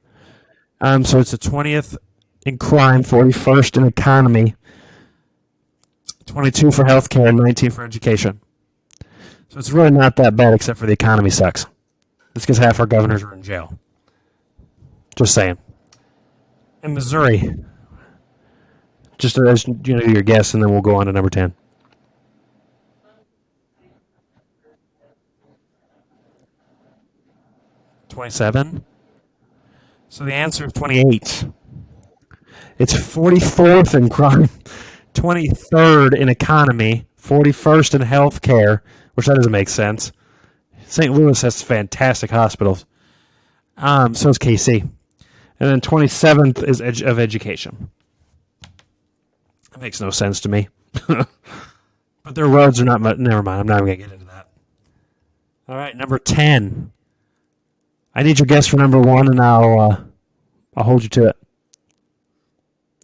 So it's the 20th in crime, 41st in economy, 22 for healthcare, and 19 for education. So it's really not that bad, except for the economy sucks. It's because half our governors are in jail. Just saying. In Missouri, just as your guess, and then we'll go on to number 10. $27. So the answer is 28. It's 44th in crime, 23rd in economy, 41st in healthcare, which that doesn't make sense. St. Louis has fantastic hospitals. So is KC. And then 27th is of education. That makes no sense to me. But their roads are not much. Never mind. I'm not even going to get into that. All right, number 10. I need your guess for number 1, and I'll hold you to it.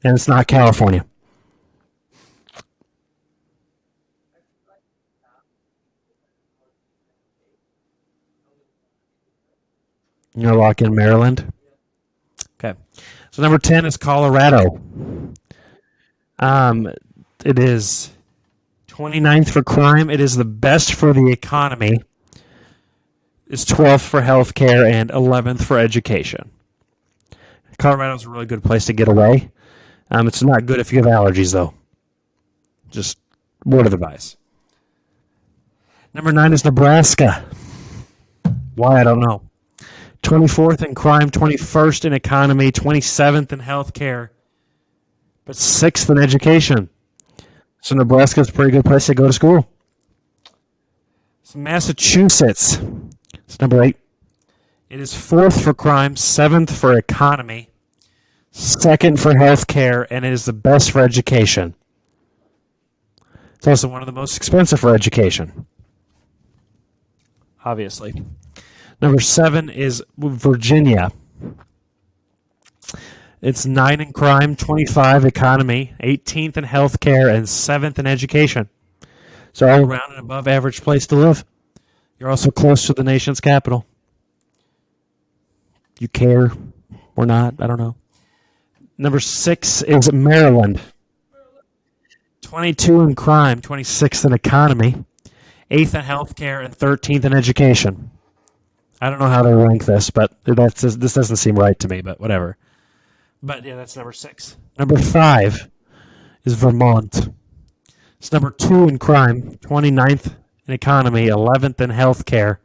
And it's not California. You're going to lock in Maryland? Okay. So number 10 is Colorado. It is 29th for crime. It is the best for the economy. It's 12th for healthcare and 11th for education. Colorado's a really good place to get away. It's not good if you have allergies, though. Just word of advice. Number 9 is Nebraska. Why, I don't know. 24th in crime, 21st in economy, 27th in healthcare, but 6th in education. So Nebraska's a pretty good place to go to school. So Massachusetts. It's number 8. It is 4th for crime, 7th for economy, 2nd for healthcare, and it is the best for education. It's also one of the most expensive for education. Obviously. Number 7 is Virginia. It's 9 in crime, 25 economy, 18th in healthcare, and 7th in education. So all around an above average place to live. You're also close to the nation's capital. You care or not, I don't know. Number 6 is Maryland. 22 in crime, 26th in economy, 8th in healthcare, and 13th in education. I don't know how they rank this, but this doesn't seem right to me, but whatever. But yeah, that's number 6. Number 5 is Vermont. It's number 2 in crime, 29th in economy, 11th in healthcare,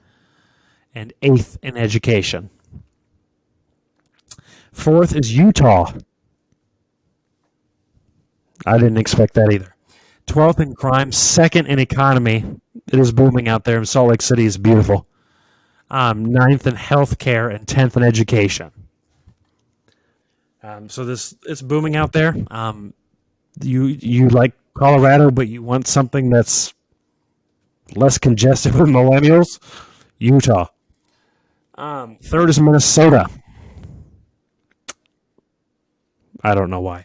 and 8th in education. 4th is Utah. I didn't expect that either. 12th in crime, 2nd in economy. It is booming out there, and Salt Lake City is beautiful. 9th in healthcare, and 10th in education. So it's booming out there. You like Colorado, but you want something that's less congested with millennials? Utah. 3rd is Minnesota. I don't know why.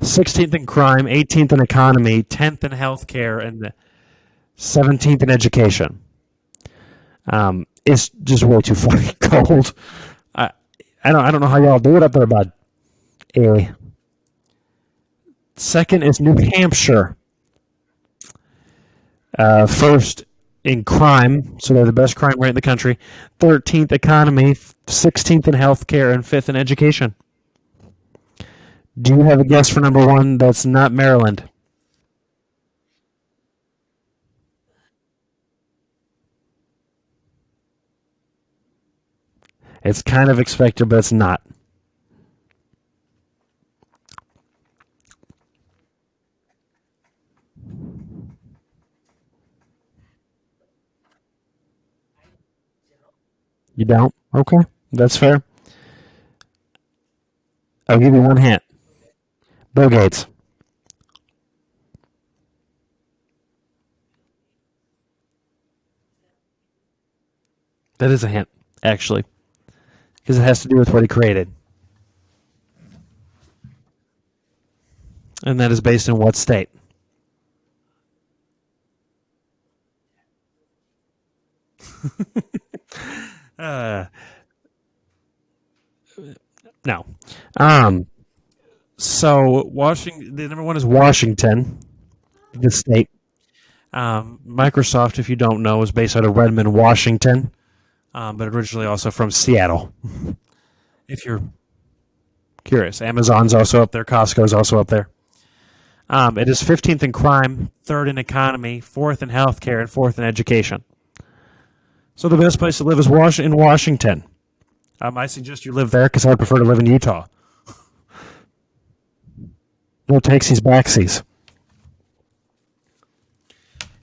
16th in crime, 18th in economy, 10th in healthcare, and 17th in education. It's just way too fucking cold. I don't know how y'all do it up there, bud. A 2nd is New Hampshire. First in crime, so they're the best crime rate in the country. 13th economy, 16th in healthcare, and 5th in education. Do you have a guess for number one that's not Maryland? It's kind of expected, but it's not. You don't? Okay, that's fair. I'll give you one hint. Bill Gates. That is a hint, actually, because it has to do with what he created. And that is based in what state? Uh, no. Um, so Washington, the number one is Washington, the state. Microsoft, if you don't know, is based out of Redmond, Washington, but originally also from Seattle. If you're curious, Amazon's also up there. Costco's also up there. It is 15th in crime, 3rd in economy, 4th in healthcare, and 4th in education. So the best place to live is in Washington. I suggest you live there because I prefer to live in Utah. No takesies, backsies.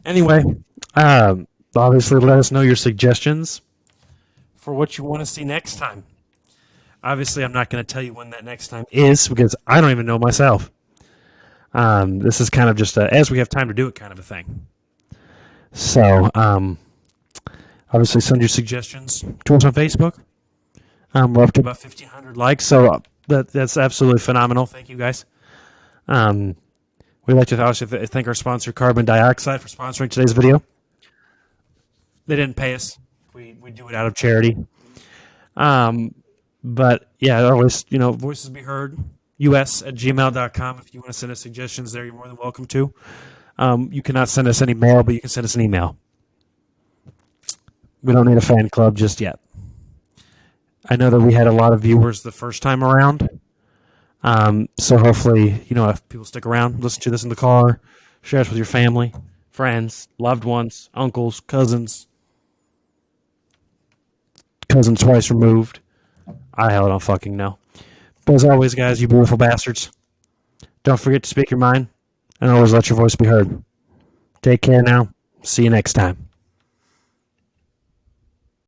Anyway, obviously let us know your suggestions for what you want to see next time. Obviously, I'm not going to tell you when that next time is because I don't even know myself. This is kind of just as we have time to do it kind of a thing. So, obviously, send your suggestions to us on Facebook. We're up to about 1,500 likes, so that's absolutely phenomenal. Thank you, guys. We'd like to obviously thank our sponsor, Carbon Dioxide, for sponsoring today's video. They didn't pay us. We do it out of charity. But yeah, always, voices be heard. us@gmail.com. If you want to send us suggestions there, you're more than welcome to. You cannot send us any mail, but you can send us an email. We don't need a fan club just yet. I know that we had a lot of viewers the first time around. So hopefully, if people stick around, listen to this in the car, share this with your family, friends, loved ones, uncles, cousins twice removed. I hell don't fucking know. But as always, guys, you beautiful bastards, don't forget to speak your mind and always let your voice be heard. Take care now. See you next time.